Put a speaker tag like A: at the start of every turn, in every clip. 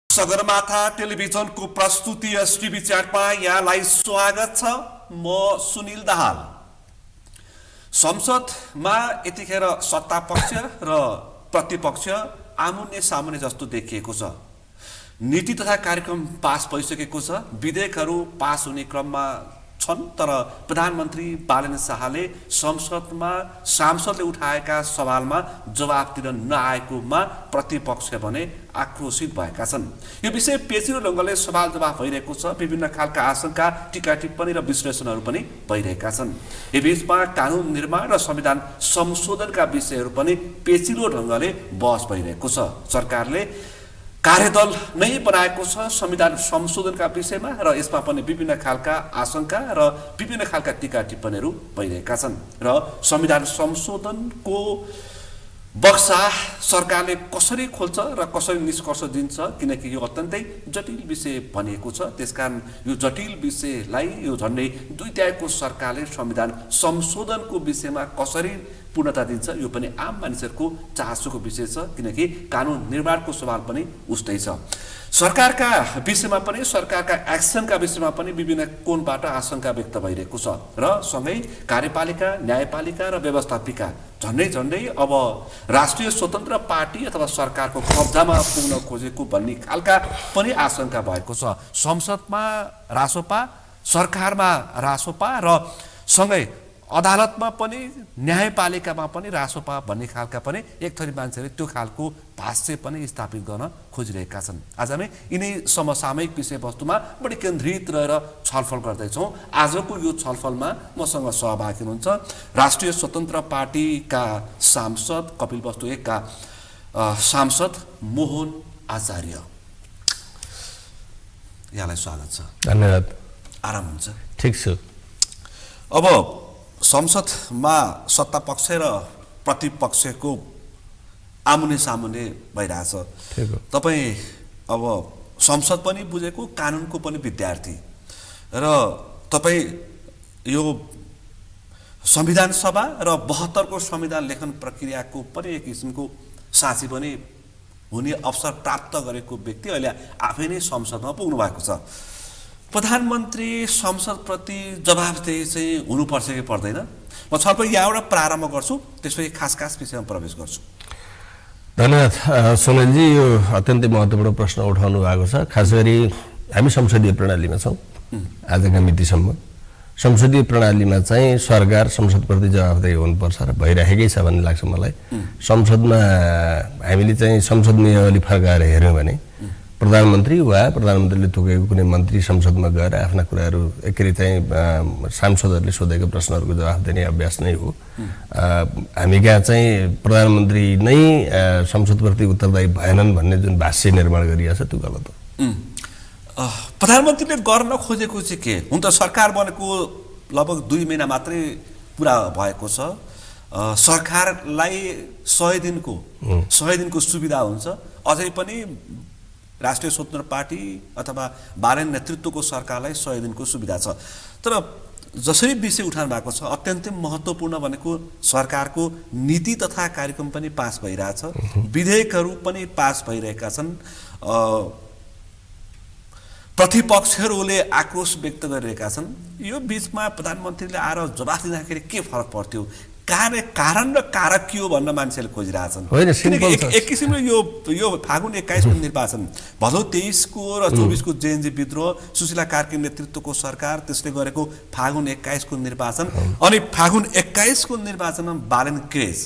A: सगरमाथा टेलिभिजनको प्रस्तुति एसटिभी च्याटमा यहाँलाई स्वागत छ। म सुनिल दाहाल। संसदमा यतिखेर सत्ता पक्ष र प्रतिपक्ष आमुन्ने सामुन्ने जस्तो देखिएको छ। नीति तथा कार्यक्रम पास भइसकेको छ। विधेयकहरू पास हुने क्रममा छन्, तर प्रधानमन्त्री बालेन्द्र शाहले संसदमा सांसदले उठाएका सवालमा जवाफ दिन नआएकोमा प्रतिपक्ष भने आक्रोशित भएका छन्। यो विषय पेचिलो ढङ्गले सवाल जवाफ भइरहेको छ। विभिन्न खालका आशंका, टीका टिप्पणी र विश्लेषणहरू पनि भइरहेका छन्। यो बीचमा कानुन निर्माण र संविधान संशोधनका विषयहरू पनि पेचिलो ढङ्गले बहस भइरहेको छ। सरकारले कार्यदल नै बनाएको छ संविधान संशोधनका विषयमा र यसमा पनि विभिन्न खालका आशंका र विभिन्न खालका टीका टिप्पणीहरू भइरहेका छन्। र संविधान संशोधनको बक्सा सरकारले कसरी खोल्छ र कसरी निष्कर्ष दिन्छ, किनकि यो अत्यन्तै जटिल विषय भनिएको छ। त्यसकारण यो जटिल विषयलाई यो झन्डै दुईटाको सरकारले संविधान संशोधनको विषयमा कसरी पूर्णता दिन्छ, यो पनि आम मानिसहरूको चासोको विषय छ, किनकि कानुन निर्माणको सवाल पनि उस्तै छ। सरकारका विषयमा पनि, सरकारका एक्सनका विषयमा पनि विभिन्न कोणबाट आशंका व्यक्त भइरहेको छ। र सँगै कार्यपालिका, न्यायपालिका र व्यवस्थापिका झन्डै अब राष्ट्रिय स्वतन्त्र पार्टी अथवा सरकारको कब्जामा पुग्न खोजेको भन्ने खालका पनि आशंका भएको छ। संसदमा रासोपा, सरकारमा रासोपा र सँगै अदालतमा पनि, न्यायपालिकामा पनि रासोपा भन्ने खालका पनि एक थरी मान्छेले त्यो खालको भाष्य पनि स्थापित गर्न खोजिरहेका छन्। आज हामी यिनै समसामयिक विषयवस्तुमा बढी केन्द्रित रहेर छलफल गर्दैछौँ। आजको यो छलफलमा मसँग सहभागी हुनुहुन्छ राष्ट्रिय स्वतन्त्र पार्टीका सांसद, कपिल वस्तु एकका सांसद मोहन आचार्य। यहाँलाई स्वागत छ।
B: धन्यवाद।
A: आराम हुन्छ?
B: ठिक छु।
A: अब संसदमा सत्ता पक्ष र प्रतिपक्षको आमुने सामुने भइरहेछ। तपाईँ अब संसद पनि बुझेको, कानुनको पनि विद्यार्थी र तपाईँ यो संविधान सभा र 72 को संविधान लेखन प्रक्रियाको पनि एक किसिमको साक्षी पनि हुने अवसर प्राप्त गरेको व्यक्ति अहिले आफै नै संसदमा पुग्नु भएको छ। प्रधानमन्त्री संसदप्रति जवाफदेही चाहिँ हुनुपर्छ कि पर्दैन? म छलफल यहाँबाट प्रारम्भ गर्छु, त्यसपछि खास विषयमा प्रवेश गर्छु।
B: धन्यवाद सोनलजी, यो अत्यन्तै महत्त्वपूर्ण प्रश्न उठाउनु भएको छ। खास गरी हामी संसदीय प्रणालीमा छौँ आजका मितिसम्म। संसदीय प्रणालीमा चाहिँ सरकार संसदप्रति जवाफदेही हुनुपर्छ र भइराखेकै छ भन्ने लाग्छ मलाई। संसदमा हामीले चाहिँ संसद नियमावली फर्काएर हेऱ्यौँ भने प्रधानमन्त्री वा प्रधानमन्त्रीले तोकेको कुनै मन्त्री संसदमा गएर आफ्ना कुराहरू एकै चाहिँ सांसदहरूले सोधेको प्रश्नहरूको जवाफ दिने अभ्यास नै हो। हामी कहाँ चाहिँ प्रधानमन्त्री नै संसदप्रति उत्तरदायी भएनन् भन्ने जुन भाष्य निर्माण गरिएको छ त्यो गलत हो।
A: प्रधानमन्त्रीले गर्न खोजेको चाहिँ के? हुन त सरकार बनेको लगभग 2 महिना मात्रै पुरा भएको छ। सरकारलाई 100 दिनको सुविधा हुन्छ। अझै पनि राष्ट्रिय स्वतन्त्र पार्टी अथवा बालेन्द्र नेतृत्वको सरकारलाई 100 दिनको सुविधा छ। तर जसरी विषय उठाउनु भएको छ अत्यन्तै महत्त्वपूर्ण भनेको सरकारको नीति तथा कार्यक्रम पनि पास भइरहेछ, विधेयकहरू पनि पास भइरहेका छन्। प्रतिपक्षहरूले आक्रोश व्यक्त गरिरहेका छन्। यो बीचमा प्रधानमन्त्रीले आएर जवाफ दिँदाखेरि के फरक पर्थ्यो? कारण र कारक के हो भन्न मान्छेले खोजिरहेछन्। एक किसिमले यो फागुन 21 को निर्वाचन, भदौ 23 को र 24 को जेएनजी विद्रोह, सुशीला कार्की नेतृत्वको सरकार, त्यसले गरेको फागुन 21 को निर्वाचन, अनि फागुन 21 को निर्वाचनमा बालेन क्रेज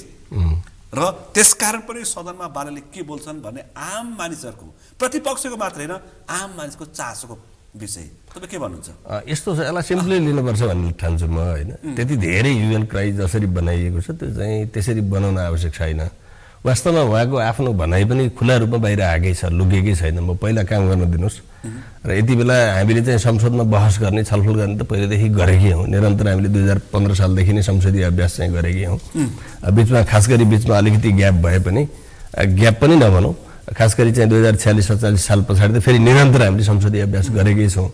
A: र त्यसकारण पनि सदनमा बालेनले के बोल्छन् भन्ने आम मानिसहरूको, प्रतिपक्षको मात्र होइन आम मानिसको चासोको विषय। तपाईँ के भन्नुहुन्छ?
B: यस्तो छ, यसलाई सिम्पली लिनुपर्छ भन्ने ठान्छु म, होइन? त्यति धेरै युएन क्राइज जसरी बनाइएको छ त्यो चाहिँ त्यसरी बनाउन आवश्यक छैन। वास्तवमा उहाँको आफ्नो भनाइ पनि खुला रूपमा बाहिर आएकै छ, लुकेकै छैन। म पहिला काम गर्न दिनुहोस्। र यति बेला हामीले चाहिँ संसदमा बहस गर्ने, छलफल गर्ने त पहिलेदेखि गरेकै हौँ। निरन्तर हामीले 2015 सालदेखि नै संसदीय अभ्यास चाहिँ गरेकै हौँ। बिचमा खास गरी बिचमा अलिकति ग्याप भए पनि, ग्याप पनि नभनौँ, खास गरी चाहिँ 2046-47 साल पछाडि त फेरि निरन्तर हामीले संसदीय अभ्यास गरेकै छौँ।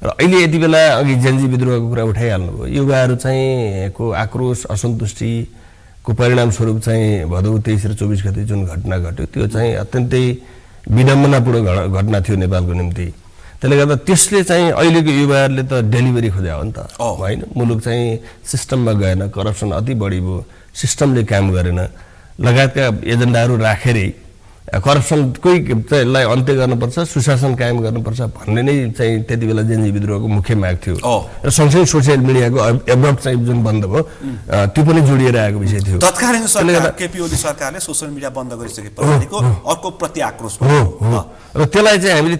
B: र अहिले यति बेला अघि जेएनजी विद्रोहको कुरा उठाइहाल्नुभयो। युवाहरू चाहिँ को आक्रोश, असन्तुष्टिको परिणामस्वरूप चाहिँ भदौ 23 र 24 गते जुन घटना घट्यो त्यो चाहिँ अत्यन्तै विडम्बनापूर्ण घटना थियो नेपालको निम्ति। त्यसले गर्दा त्यसले चाहिँ अहिलेको युवाहरूले त डेलिभरी खोज्या हो नि त होइन। मुलुक चाहिँ सिस्टममा गएन, करप्सन अति बढी भयो, सिस्टमले काम गरेन, लगायतका एजेन्डाहरू राखेरै करप्सनकै चाहिँ अन्त्य गर्नुपर्छ, सुशासन कायम गर्नुपर्छ भन्ने नै चाहिँ त्यति बेला जेनजी विद्रोहको मुख्य माग थियो। र सँगसँगै सोसियल मिडियाको एब्रप्ट चाहिँ जुन बन्द भयो त्यो पनि जोडिएर आएको विषय थियो।
A: तत्कालीन सरकार केपी ओली सरकारले सोसियल मिडिया बन्द गरिसके प्रणालीको अर्को प्रति आक्रोश हो।
B: र त्यसलाई चाहिँ हामीले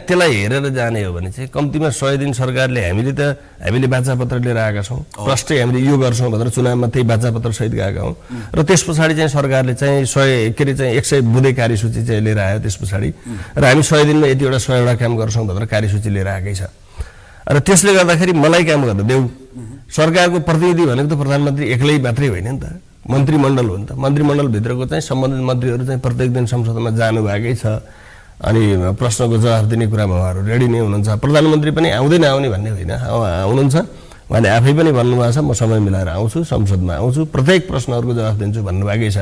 B: त्यसलाई हेरेर जाने हो भने चाहिँ कम्तीमा 100 दिन सरकारले हामीले बाचापत्र लिएर आएका छौँ, प्रष्टै हामीले यो गर्छौँ भनेर चुनावमा त्यही बाचापत्र सहित गएका हौँ। र त्यस पछाडि चाहिँ सरकारले चाहिँ 100 बुँदे कार्यसूची चाहिँ लिएर आयो त्यस पछाडि, र हामी 100 दिनमा यतिवटा 100 काम गर्छौँ भनेर कार्यसूची लिएर आएकै छ। र त्यसले गर्दाखेरि मलाई काम गर्न देऊ। सरकारको प्रतिनिधि भनेको त प्रधानमन्त्री एक्लै मात्रै होइन नि त, मन्त्रीमण्डल हो नि त। मन्त्रीमण्डलभित्रको चाहिँ सम्बन्धित मन्त्रीहरू चाहिँ प्रत्येक दिन संसदमा जानु भएकै छ, अनि प्रश्नको जवाफ दिने कुरामा उहाँहरू रेडी नै हुनुहुन्छ। प्रधानमन्त्री पनि आउँदै नआउने भन्ने होइन, आउनुहुन्छ। उहाँले आफै पनि भन्नुभएको छ म समय मिलाएर आउँछु, संसदमा आउँछु, प्रत्येक प्रश्नहरूको जवाफ दिन्छु भन्नुभएकै छ।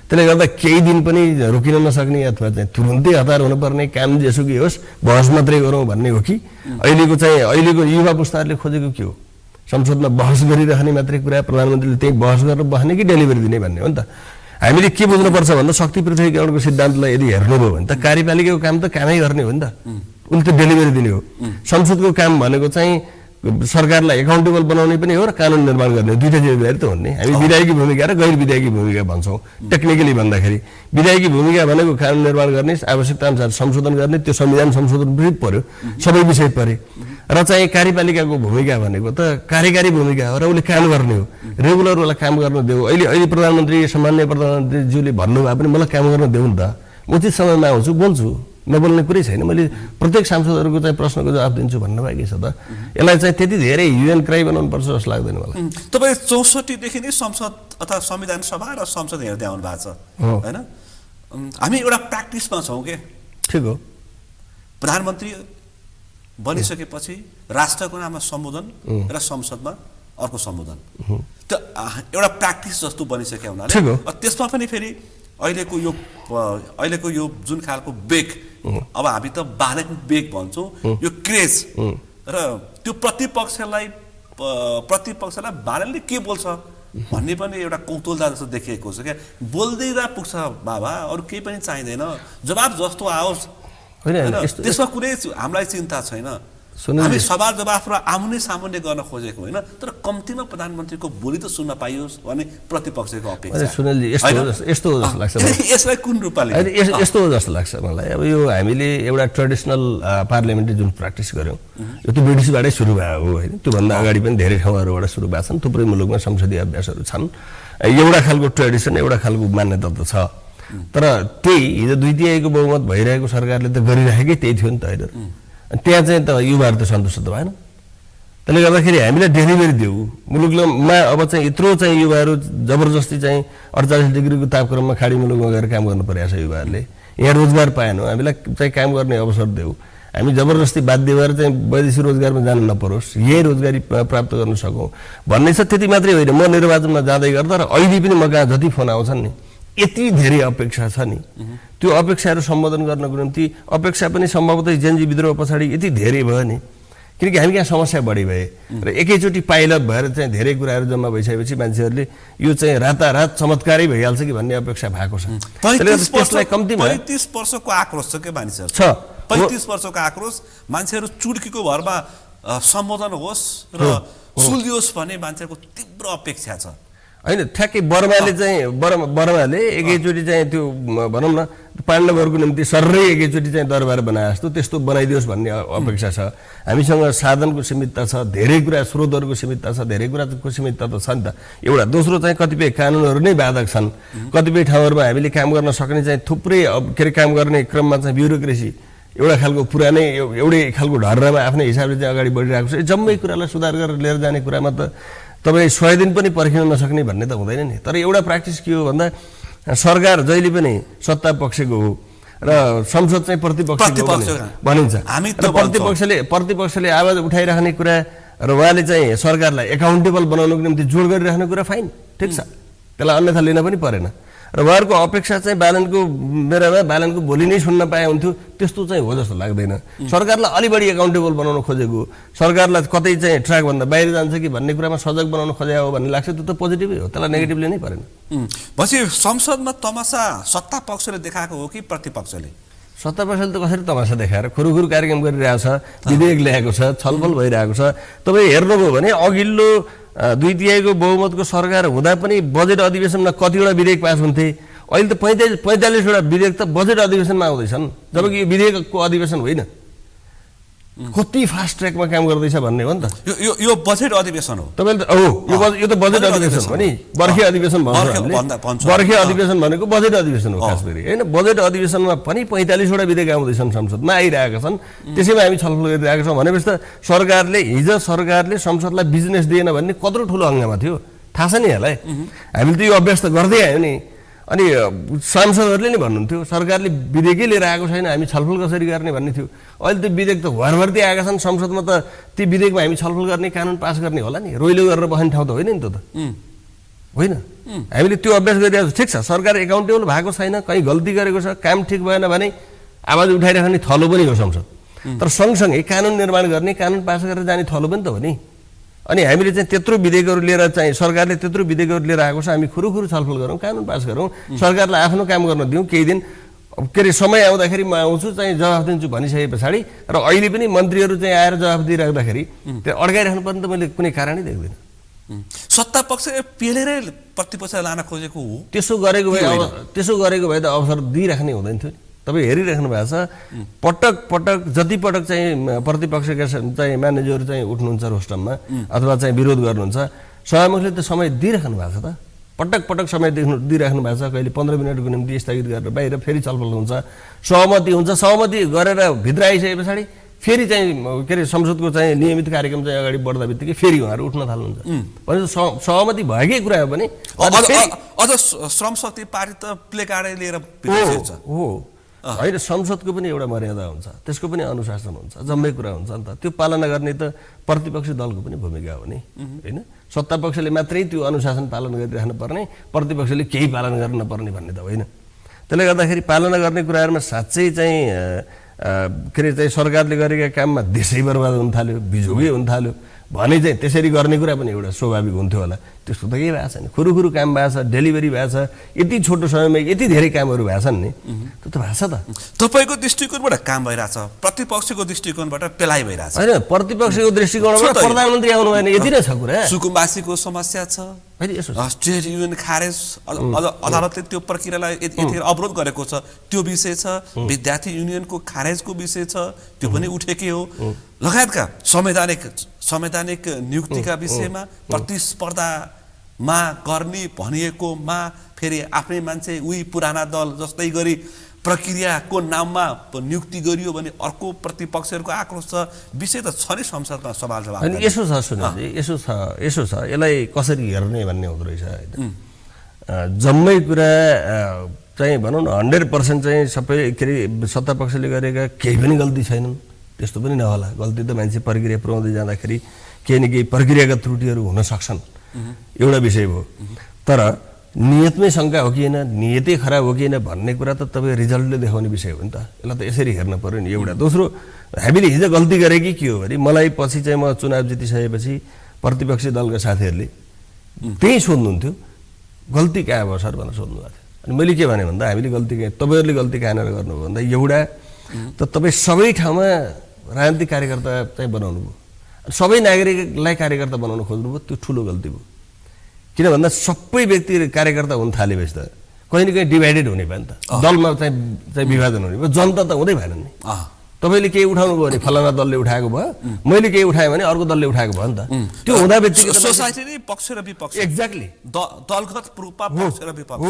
B: त्यसले गर्दा केही दिन पनि रोकिन नसक्ने अथवा चाहिँ तुरुन्तै हतार हुनुपर्ने, काम जेसुकै होस् बहस मात्रै गरौँ भन्ने हो कि अहिलेको युवा पुस्ताहरूले खोजेको के हो? संसदमा बहस गरिराख्ने मात्रै कुरा, प्रधानमन्त्रीले त्यही बहस गरेर बस्ने कि डेलिभरी दिने भन्ने हो नि त। हामीले के बुझ्नुपर्छ भन्दा शक्ति पृथकीकरणको सिद्धान्तलाई यदि हेर्नुभयो भने त कार्यपालिकाको काम त कामै गर्ने हो नि त, उसले त डेलिभरी दिने हो। संसदको काम भनेको चाहिँ सरकारलाई एकाउन्टेबल बनाउने पनि हो र कानुन निर्माण गर्ने, दुईटा जिम्मेवारी त हुने। हामी विधायकी भूमिका र गैर विधायकी भूमिका भन्छौँ टेक्निकली भन्दाखेरि। विधायकी भूमिका भनेको कानुन निर्माण गर्ने, आवश्यकता अनुसार संशोधन गर्ने, त्यो संविधान संशोधन पनि पर्यो, सबै विषय परे। र चाहिँ कार्यपालिकाको भूमिका भनेको त कार्यकारी भूमिका हो र उसले काम गर्ने हो, रेगुलर उसलाई काम गर्न देऊ। अहिले प्रधानमन्त्री सामान्य प्रधानमन्त्रीज्यूले भन्नुभयो पनि मलाई काम गर्न देऊ नि त, उचित समयमा आउँछु, बोल्छु, नबोल्ने कुरै छैन, मैले प्रत्येक सांसदहरूको चाहिँ प्रश्नको जवाफ दिन्छु भन्नुभएको छ त। यसलाई चाहिँ त्यति धेरै युएन क्राई बनाउनु पर्छ जस्तो लाग्दैन मलाई।
A: तपाईँ 64 देखि नै संसद अथवा संविधान सभा र संसद हेर्दै आउनु भएको छ होइन। हामी एउटा प्र्याक्टिसमा छौँ के,
B: ठिक हो।
A: प्रधानमन्त्री बनिसकेपछि राष्ट्रको नाममा सम्बोधन र संसदमा अर्को सम्बोधन, त्यो एउटा प्र्याक्टिस जस्तो बनिसक्यो हुनाले त्यसमा पनि फेरि अहिलेको यो जुन खालको बेग, अब हामी त वायलेन्ट बेग भन्छौँ, यो क्रेज र त्यो प्रतिपक्षलाई वायलेन्टले के बोल्छ भन्ने पनि एउटा कौतूहलता जस्तो देखिएको छ क्या। बोल्दै पुग्छ बाबा, अरू केही पनि चाहिँदैन, जवाब जस्तो आओस् होइन, त्यसमा कुनै हामीलाई चिन्ता छैन। हामी सवाल जवाफ र आमुने सामुने गर्न खोजेको होइन, तर कम्तीमा प्रधानमन्त्रीको बोली त सुन्न पाइयोस् भन्ने प्रतिपक्षको अपेक्षा।
B: सुनिलजी यस्तो हो जस्तो लाग्छ,
A: यसलाई कुन रूपले
B: यस्तो हो जस्तो लाग्छ मलाई। अब यो हामीले एउटा ट्रेडिसनल पार्लियामेन्ट्री जुन प्र्याक्टिस गऱ्यौँ, यो त ब्रिटिसबाटै सुरु भएको हो होइन। त्योभन्दा अगाडि पनि धेरै ठाउँहरूबाट सुरु भएको छन्, थुप्रै मुलुकमा संसदीय अभ्यासहरू छन्। एउटा खालको ट्रेडिसन, एउटा खालको मान्यता त छ। तर त्यही हिजो 2/3 बहुमत भइरहेको सरकारले त गरिराखेकै त्यही थियो नि त होइन। त्यहाँ चाहिँ त युवाहरू त सन्तुष्ट त भएन। त्यसले गर्दाखेरि हामीलाई डेलिभरी देऊ मुलुकमा। अब चाहिँ यत्रो चाहिँ युवाहरू जबरजस्ती चाहिँ 48 डिग्रीको तापक्रममा खाडी मुलुकमा गएर काम गर्नु परिरहेको छ युवाहरूले। यहाँ रोजगार पाएनौँ, हामीलाई चाहिँ काम गर्ने अवसर देऊ। हामी जबरजस्ती बाध्य भएर चाहिँ वैदेशिक रोजगारमा जानु नपरोस्, यही रोजगारी प्राप्त गर्न सकौँ भन्ने छ। त्यति मात्रै होइन, म निर्वाचनमा जाँदै गर्दा र अहिले पनि म कहाँ जति फोन आउँछन् नि, यति धेरै अपेक्षा छ नि, त्यो अपेक्षाहरू सम्बोधन गर्नको निम्ति अपेक्षा पनि सम्भवतः जेनजी विद्रोह पछाडि यति धेरै भयो नि, किनकि हामी कहाँ समस्या बढी भए र एकैचोटि पाइलअप भएर चाहिँ धेरै कुराहरू जम्मा भइसकेपछि मान्छेहरूले यो चाहिँ रातारात चमत्कारै भइहाल्छ कि भन्ने अपेक्षा भएको छ। त्यसलाई कम्तीमा
A: 35 वर्षको आक्रोश छ के मानिसहरू
B: छ,
A: 35 वर्षको आक्रोश। मान्छेहरू चुड्कीको भरमा सम्बोधन होस् र सुल्झियोस् भन्ने मान्छेको तीव्र अपेक्षा छ
B: होइन। ठ्याक्कै बर्माले एकैचोटि चाहिँ त्यो भनौँ न पाण्डवहरूको निम्ति सर्रै एकैचोटि चाहिँ दरबार बनाए जस्तो त्यस्तो बनाइदियोस् भन्ने अपेक्षा छ। हामीसँग साधनको सीमितता छ, धेरै कुरा स्रोतहरूको सीमितता छ, धेरै कुराको सीमितता त छ नि त। एउटा दोस्रो चाहिँ कतिपय कानुनहरू नै बाधक छन्। कतिपय ठाउँहरूमा हामीले काम गर्न सक्ने चाहिँ थुप्रै के अरे काम गर्ने क्रममा चाहिँ ब्युरोक्रेसी एउटा खालको पुरानै एउटै खालको ढर्रामा आफ्नै हिसाबले चाहिँ अगाडि बढिरहेको छ। जम्मै कुरालाई सुधार गरेर लिएर जाने कुरामा त तपाईँ 100 दिन पनि पर्खिन नसक्ने भन्ने त हुँदैन नि। तर एउटा प्र्याक्टिस के हो भन्दा सरकार जहिले पनि सत्ता पक्षको हो र संसद चाहिँ प्रतिपक्षको भनिन्छ। प्रतिपक्षले आवाज उठाइराख्ने कुरा र उहाँले चाहिँ सरकारलाई एकाउन्टेबल बनाउनको निम्ति जोड गरिराख्ने कुरा फाइन, ठिक छ, त्यसलाई अन्यथा लिन पनि परेन। र उहाँहरूको अपेक्षा चाहिँ बालनको बेलामा बालनको बोली नै सुन्न पाए हुन्थ्यो त्यस्तो चाहिँ हो जस्तो लाग्दैन। सरकारलाई अलि बढी एकाउन्टेबल बनाउन खोजेको, सरकारलाई कतै चाहिँ ट्र्याकभन्दा बाहिर जान्छ कि भन्ने कुरामा सजग बनाउन खोजे हो भन्ने लाग्छ। त्यो त पोजिटिभै हो, त्यसलाई नेगेटिभली नै परेन।
A: पछि संसदमा तमासा सत्ता पक्षले देखाएको हो कि प्रतिपक्षले?
B: सत्ता पक्षले त कसरी तमासा देखाएर खुरुखुरु कार्यक्रम गरिरहेको छ, विधेयक ल्याएको छ, छलफल भइरहेको छ। तपाईँ हेर्नुभयो भने अघिल्लो 2/3 बहुमतको सरकार हुँदा पनि बजेट अधिवेशनमा कतिवटा विधेयक पास हुन्थे। अहिले त 45वटा विधेयक त बजेट अधिवेशनमा आउँदैछन्, जबकि यो विधेयकको अधिवेशन होइन। कति फास्ट ट्र्याकमा काम गर्दैछ भन्ने हो नि त।
A: यो बजेट अधिवेशन हो
B: तपाईँले यो त बजेट अधिवेशन हो नि, बर्खे अधिवेशन भन्छ। बर्खे अधिवेशन भनेको बजेट अधिवेशन हो खास गरी होइन। बजेट अधिवेशनमा पनि 45वटा विधेयक आउँदैछन्, संसदमा आइरहेका छन्। त्यसैमा हामी छलफल गरिरहेका छौँ भनेपछि त हिजो सरकारले संसदलाई बिजनेस दिएन भन्ने कत्रो ठुलो हङ्गामा थियो, थाहा छ नि यहाँलाई। हामीले त यो अभ्यास त गर्दै आयो नि। अनि सांसदहरूले नै भन्नुहुन्थ्यो सरकारले विधेयकै लिएर आएको छैन, हामी छलफल कसरी गर्ने भन्ने थियो। अहिले त विधेयक त भरभर्ती आएका छन् संसदमा, त ती विधेयकमा हामी छलफल गर्ने, कानुन पास गर्ने होला नि। रोइलो गरेर बस्ने ठाउँ त होइन नि, त होइन। हामीले त्यो अभ्यास गरिरहेको छ। ठिक छ, सरकार एकाउन्टेबल भएको छैन, कहीँ गल्ती गरेको छ, काम ठिक भएन भने आवाज उठाइराख्ने थलो पनि हो संसद। तर सँगसँगै कानुन निर्माण गर्ने, कानुन पास गरेर जाने थलो पनि त हो नि। अनि हामीले चाहिँ त्यत्रो विधेयकहरू लिएर चाहिँ सरकारले त्यत्रो विधेयकहरू लिएर आएको छ, हामी खुरुखुरु छलफल गरौँ, कानुन पास गरौँ, सरकारलाई आफ्नो काम गर्न दिउँ। केही दिन के अरे समय आउँदाखेरि म आउँछु चाहिँ जवाफ दिन्छु भनिसके पछाडि र अहिले पनि मन्त्रीहरू चाहिँ आएर जवाफ दिइराख्दाखेरि त्यो अड्काइराख्नु पर्ने त मैले कुनै कारणै देख्दिनँ।
A: सत्ता पक्ष पेलेरै प्रतिपक्षलाई लान खोजेको हो।
B: त्यसो गरेको भए त अवसर दिइराख्ने हुँदैन थियो नि। तपाईँ हेरिराख्नु भएको छ, पटक पटक जति पटक चाहिँ प्रतिपक्षका चाहिँ मान्छेहरू चाहिँ उठ्नुहुन्छ रोस्टममा अथवा चाहिँ विरोध गर्नुहुन्छ, सभामुखले त समय दिइराख्नु भएको छ त। पटक पटक समय दिइराख्नु भएको छ। कहिले 15 मिनटको निम्ति स्थगित गरेर बाहिर फेरि छलफल हुन्छ, सहमति हुन्छ, सहमति गरेर भित्र आइसके पछाडि फेरि चाहिँ के अरे संसदको चाहिँ नियमित कार्यक्रम चाहिँ अगाडि बढ्दा बित्तिकै फेरि उहाँहरू उठ्न थाल्नुहुन्छ। भने सहमति भएकै कुरा हो भने
A: अझ श्रम शक्ति पार्टी त प्ले कार्डै लिएर
B: हो होइन। संसदको पनि एउटा मर्यादा हुन्छ, त्यसको पनि अनुशासन हुन्छ, जम्मै कुरा हुन्छ नि त। त्यो पालना गर्ने त प्रतिपक्षी दलको पनि भूमिका हो नि होइन। सत्ता पक्षले मात्रै त्यो अनुशासन पालन गरिराख्नु पर्ने, प्रतिपक्षले केही पालन गर्न नपर्ने भन्ने त होइन। त्यसले गर्दाखेरि पालना गर्ने कुराहरूमा साँच्चै चाहिँ के अरे चाहिँ सरकारले गरेका काममा देशै बर्बाद हुन थाल्यो, बिजोगै हुन थाल्यो भने चाहिँ त्यसरी गर्ने कुरा पनि एउटा स्वाभाविक हुन्थ्यो होला। त्यस्तो त केही भएको छैन। खुरुखुरु काम भएको छ, डेलिभरी भएको छ, यति छोटो समयमा यति धेरै कामहरू भएको छन् नि, त्यो त भएको छ त।
A: तपाईँको दृष्टिकोणबाट काम भइरहेछ, प्रतिपक्षको दृष्टिकोणबाट पेलाइ भइरहेछ
B: होइन। प्रतिपक्षको दृष्टिकोणबाट प्रधानमन्त्री आउनु भएन, यति नै छ कुरा।
A: सुकुम्बासीको समस्या छ, ट्रेड युनियन खारेज, अदालतले त्यो प्रक्रियालाई यतिखेर अवरोध गरेको छ, त्यो विषय छ। विद्यार्थी युनियनको खारेजको विषय छ, त्यो पनि उठेकै हो। लगायतका संवैधानिक नियुक्तिका विषयमा प्रतिस्पर्धामा गर्ने भनिएकोमा फेरि आफ्नै मान्छे उही पुराना दल जस्तै गरी प्रक्रियाको नाममा नियुक्ति गरियो भने अर्को प्रतिपक्षहरूको आक्रोश छ। विषय त छ नि संसदमा सवाल जवाब।
B: अनि यसो छ, सुनिए, यसो छ, यसलाई कसरी हेर्ने भन्ने हुँदो रहेछ होइन। जम्मै कुरा चाहिँ भनौँ न 100% चाहिँ सबै के अरे सत्ता पक्षले गरेका केही पनि गल्ती छैनन्, त्यस्तो पनि नहोला। गल्ती त मान्छे प्रक्रिया पुऱ्याउँदै जाँदाखेरि केही न केही प्रक्रियागत त्रुटिहरू हुन सक्छन्, एउटा विषय भयो। तर नियतमै शङ्का हो कि होइन, नियतै खराब हो कि होइन भन्ने कुरा त तपाईँ रिजल्टले देखाउने विषय हो नि त। यसलाई त यसरी हेर्न पर्यो नि। एउटा दोस्रो, हामीले हिजो गल्ती गरे कि के हो भने मलाई पछि चाहिँ म चुनाव जितिसकेपछि प्रतिपक्षी दलका साथीहरूले त्यही सोध्नुहुन्थ्यो, गल्ती कहाँ भयो सर भनेर सोध्नु भएको थियो। अनि मैले के भने भन्दा हामीले गल्ती कहाँ, तपाईँहरूले गल्ती कहाँनिर गर्नुभयो भन्दा एउटा त तपाईँ सबै ठाउँमा राजनीतिक कार्यकर्ता चाहिँ बनाउनु भयो, सबै नागरिकलाई कार्यकर्ता बनाउन खोज्नुभयो, त्यो ठुलो गल्ती भयो। किन भन्दा सबै व्यक्ति कार्यकर्ता हुन थालेपछि त कहीँ न कहीँ डिभाइडेड हुने भयो नि त, दलमा चाहिँ विभाजन हुने भयो, जनता त हुँदै भएन नि। तपाईँले केही उठाउनु भयो भने फलाना दलले उठाएको भयो, मैले केही उठाएँ भने अर्को दलले उठाएको भयो नि त। त्यो हुँदा
A: सोसाइटी नै पक्ष र विपक्ष,
B: एक्ज्याक्टली
A: दलगत रूपमा पक्ष र विपक्ष,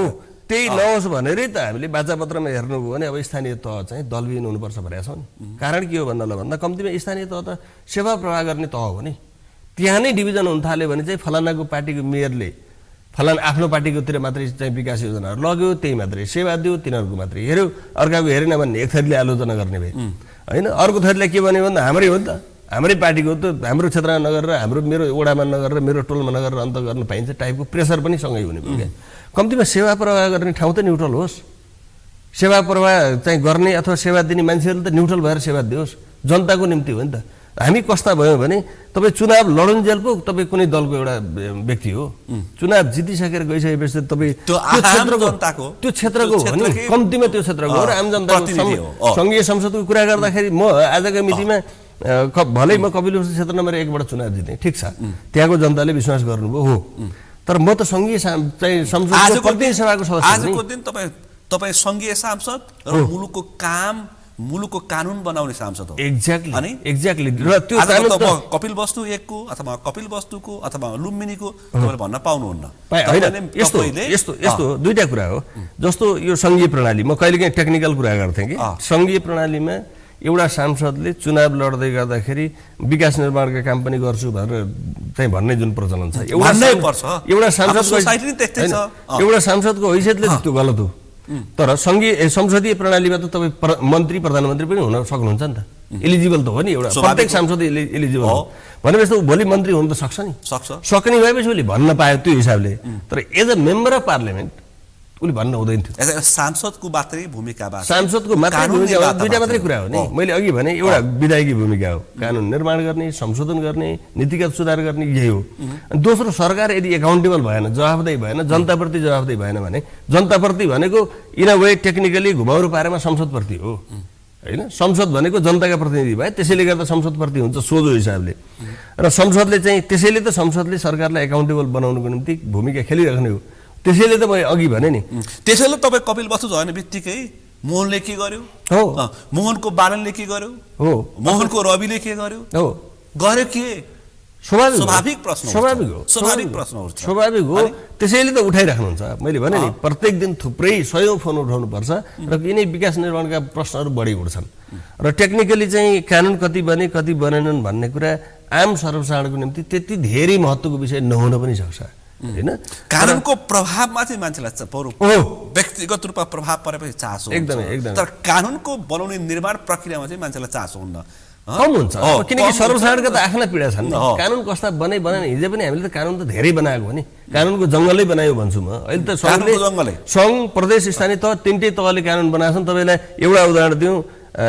B: त्यही नहोस् भनेरै त हामीले बाचापत्रमा हेर्नुभयो भने अब स्थानीय तह चाहिँ दलविहीन हुनुपर्छ भनेका छौँ नि। कारण के हो भन्दा कम्तीमा स्थानीय तह त सेवा प्रवाह गर्ने तह हो नि। त्यहाँ नै डिभिजन हुन थाल्यो भने चाहिँ फलानाको पार्टीको मेयरले फलाना आफ्नो पार्टीकोतिर मात्रै चाहिँ विकास योजनाहरू लग्यो, त्यही मात्रै सेवा दियो, तिनीहरूको मात्रै हेऱ्यो, अर्काको हेरेन भन्ने एक थरीले आलोचना गर्ने भए होइन। अर्को थरीले के भन्यो भन्दा हाम्रै हो नि त, हाम्रै पार्टीको त हाम्रो क्षेत्रमा नगरेर, मेरो वडामा नगरेर, मेरो टोलमा नगरेर अन्त गर्न पाइन्छ टाइपको प्रेसर पनि सँगै हुने भयो क्या। कम्तीमा सेवा प्रवाह गर्ने ठाउँ त न्युट्रल होस्। सेवा प्रवाह चाहिँ गर्ने अथवा सेवा दिने मान्छेहरूले त न्युट्रल भएर सेवा दियोस्, जनताको निम्ति हो नि त। हामी कस्ता भयो भने तपाईँ चुनाव लडुन्जेल पो तपाईँ कुनै दलको एउटा व्यक्ति हो, चुनाव जितिसकेर गइसकेपछि तपाईँ त्यो क्षेत्रको हो नि, कम्तीमा त्यो क्षेत्रको हो र आम जनताको सङ्घीय संसदको कुरा गर्दाखेरि म आजको मितिमा भलै म कपिल वस्तु क्षेत्र नम्बर 1 बाट चुनाव जितेँ, ठिक छ, त्यहाँको जनताले विश्वास गर्नुभयो हो, तर म त सङ्घीय चाहिँ संसदको प्रतिनिधि सभाको सदस्य।
A: आजको दिन तपाईँ सङ्घीय सांसद र मुलुकको कानुन बनाउने सांसद हो।
B: एक्ज्याक्टली
A: र त्यो कपिल वस्तु 1 को अथवा कपिल वस्तुको अथवा लुम्बिनीको तपाईँले भन्न पाउनुहुन्न।
B: यस्तो दुईटा कुरा हो। जस्तो यो सङ्घीय प्रणाली, म कहिलेकाहीँ टेक्निकल कुरा गर्थेँ कि सङ्घीय प्रणालीमा एउटा सांसदले चुनाव लड्दै गर्दाखेरि विकास निर्माणका काम पनि गर्छु भनेर चाहिँ भन्ने जुन प्रचलन छ, एउटा सांसदको हैसियतले त्यो गलत हो। तर संसदीय प्रणालीमा त तपाईँ मन्त्री प्रधानमन्त्री पनि हुन सक्नुहुन्छ नि त, एलिजिबल त हो नि, एउटा प्रत्येक सांसद एलिजिबल हो भनेपछि त भोलि मन्त्री हुन त सक्छ नि, सक्ने भएपछि उसले भन्न पायो त्यो हिसाबले। तर as a member of parliament उसले भन्न हुँदैन थियो।
A: सांसदको मात्रै भूमिका,
B: सांसदको मात्रै भूमिका हो, दुईटा मात्रै कुरा हो नि। मैले अघि भने एउटा विधायकी भूमिका हो, कानुन निर्माण गर्ने, संशोधन गर्ने, नीतिगत सुधार गर्ने, यही हो। दोस्रो, सरकार यदि एकाउन्टेबल भएन, जवाफदेही भएन, जनताप्रति जवाफदेही भएन भने, जनताप्रति भनेको इन अ वे टेक्निकली घुमाउरो पारेमा संसदप्रति हो होइन। संसद भनेको जनताका प्रतिनिधि भए, त्यसैले गर्दा संसदप्रति हुन्छ सोझो हिसाबले। र संसदले चाहिँ त्यसैले त संसदले सरकारलाई एकाउन्टेबल बनाउनुको निम्ति भूमिका खेलिराख्ने हो। त्यसैले त मैले अघि भने नि,
A: त्यसैले तपाईँ कपिल वस्तु झर्ने बित्तिकै मोहनले के गर्यो
B: हो,
A: मोहनको बालनले के गर्यो हो, मोहनको रविले के गर्यो हो, गर्यो के स्वाभाविक प्रश्न हो। त्यसैले त उठाइराख्नुहुन्छ। मैले भने नि प्रत्येक दिन थुप्रै 100औं फोन उठाउनु पर्छ र यिनै विकास निर्माणका प्रश्नहरू बढी उठ्छन् र टेक्निकली चाहिँ कानुन कति बने कति बनेनन् भन्ने कुरा आम सर्वसाधारणको निम्ति त्यति धेरै महत्त्वको विषय नहुन पनि सक्छ हैन। कानुनको प्रभावमा चाहिँ मान्छेलाई व्यक्तिगत रूपमा प्रभाव परेपछि चासो
B: एकदमै।
A: तर कानुनको बनाउने निर्माण प्रक्रियामा चाहिँ मान्छेलाई चासो हुन्न,
B: कम हुन्छ। किनकि सर्वसाधारणका त आफ्ना पीडा छन् नि। कानुन कस्ता बनेन हिजो पनि हामीले त कानुन त धेरै बनाएको हो नि, कानुनको जङ्गलै बनायो भन्छु म। अहिले त सङ्घ प्रदेश स्थानीय तह तीनटै तहले कानुन बनाएको छन्। तपाईँलाई एउटा उदाहरण दिउँ,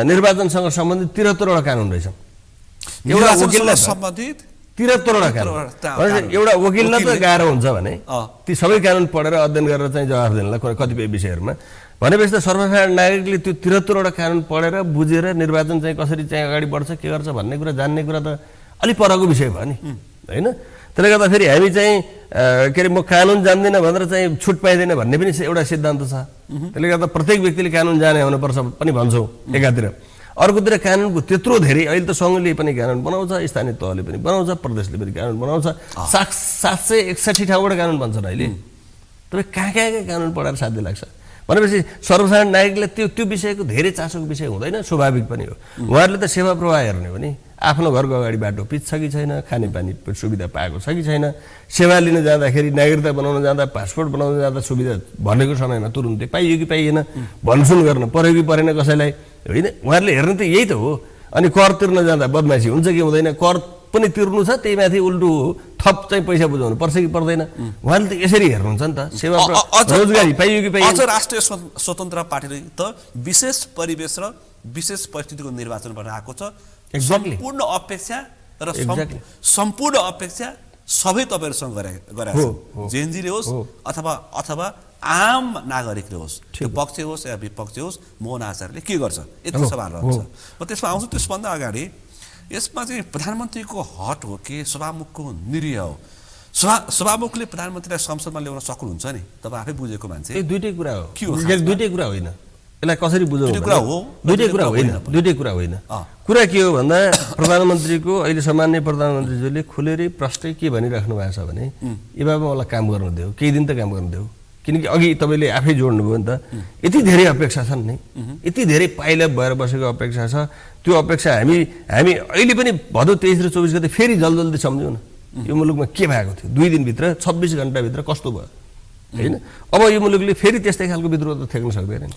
B: निर्वाचनसँग सम्बन्धित 73 वटा कानुन रहेछ।
A: एउटा वकिललाई सम्बन्धित
B: 73 वटा कानुन। एउटा वकिललाई त गाह्रो हुन्छ भने ती सबै कानुन पढेर अध्ययन गरेर चाहिँ जवाफ दिनलाई कतिपय विषयहरूमा भनेपछि त सर्वसाधारण नागरिकले त्यो 73 वटा कानुन पढेर बुझेर निर्वाचन चाहिँ कसरी चाहिँ अगाडि बढ्छ के गर्छ भन्ने कुरा जान्ने कुरा त अलिक परको विषय भयो नि होइन। त्यसले गर्दाखेरि हामी चाहिँ के अरे म कानुन जान्दिनँ भनेर चाहिँ छुट पाइँदैन भन्ने पनि एउटा सिद्धान्त छ। त्यसले गर्दा प्रत्येक व्यक्तिले कानुन जाने हुनुपर्छ पनि भन्छौँ एकातिर। अर्कोतिर कानुनको त्यत्रो धेरै, अहिले त सङ्घले पनि कानुन बनाउँछ, स्थानीय तहले पनि बनाउँछ, प्रदेशले पनि कानुन बनाउँछ, 761 ठाउँबाट कानुन बन्छन् अहिले। तपाईँ कहाँ कानुन पढाएर साध्य लाग्छ भनेपछि सर्वसाधारण नागरिकलाई त्यो विषयको धेरै चासोको विषय हुँदैन, स्वाभाविक पनि हो। उहाँहरूले त सेवा प्रवाह हेर्ने हो नि, आफ्नो घरको अगाडि बाटो पिच छ कि छैन, खानेपानी सुविधा पाएको छ कि छैन, सेवा लिन जाँदाखेरि नागरिकता बनाउन जाँदा पासपोर्ट बनाउन जाँदा सुविधा भनेको समयमा तुरुन्तै पाइयो कि पाइएन, भनसुन गर्न पर्यो कि परेन कसैलाई होइन। उहाँहरूले हेर्ने त यही त हो। अनि कर तिर्न जाँदा बदमासी हुन्छ कि हुँदैन, कर पनि तिर्नु छ, त्यही माथि उल्टो थप चाहिँ पैसा बुझाउनु पर्छ कि पर्दैन, उहाँले त यसरी हेर्नुहुन्छ नि त। सेवा रोजगारी पाइयो कि पाइयो।
A: अझ राष्ट्रिय स्वतन्त्र पार्टीले त विशेष परिवेश र विशेष परिस्थितिको निर्वाचनबाट आएको छ। सम्पूर्ण अपेक्षा र सम्पूर्ण अपेक्षा सबै तपाईँहरूसँग गरेका छन्, जेएनजीले होस् अथवा आम नागरिकले होस्, त्यो पक्ष होस् या विपक्ष होस्, मोहन आचार्यले के गर्छ यति सवाल रहन्छ। म त्यसमा आउँछु। त्यसभन्दा अगाडि यसमा चाहिँ प्रधानमन्त्रीको हट हो कि सभामुखको निरीह हो? सभामुखले प्रधानमन्त्रीलाई संसदमा ल्याउन सक्नुहुन्छ नि, तपाईँ आफै बुझेको मान्छे।
B: दुईटै कुरा हो, दुईटै कुरा होइन। यसलाई कसरी बुझाउनु? दुईटै कुरा होइन। कुरा के हो भन्दा प्रधानमन्त्रीको अहिले सामान्य प्रधानमन्त्रीज्यूले खुलेरै प्रष्टै के भनिराख्नु भएको छ भने ए बाबा मलाई काम गर्नु देऊ, केही दिन त काम गर्नु देऊ। किनकि अघि तपाईँले आफै जोड्नुभयो नि त, यति धेरै अपेक्षा छन् नि, यति धेरै पाइला भएर बसेको अपेक्षा छ। त्यो अपेक्षा हामी अहिले पनि भदौ 23 र 24 गते फेरि जल्दी सम्झौँ न, यो मुलुकमा के भएको थियो 2 दिनभित्र 26 घन्टाभित्र कस्तो भयो होइन। अब यो मुलुकले फेरि त्यस्तै खालको विद्रोह त थेक्न सक्दैन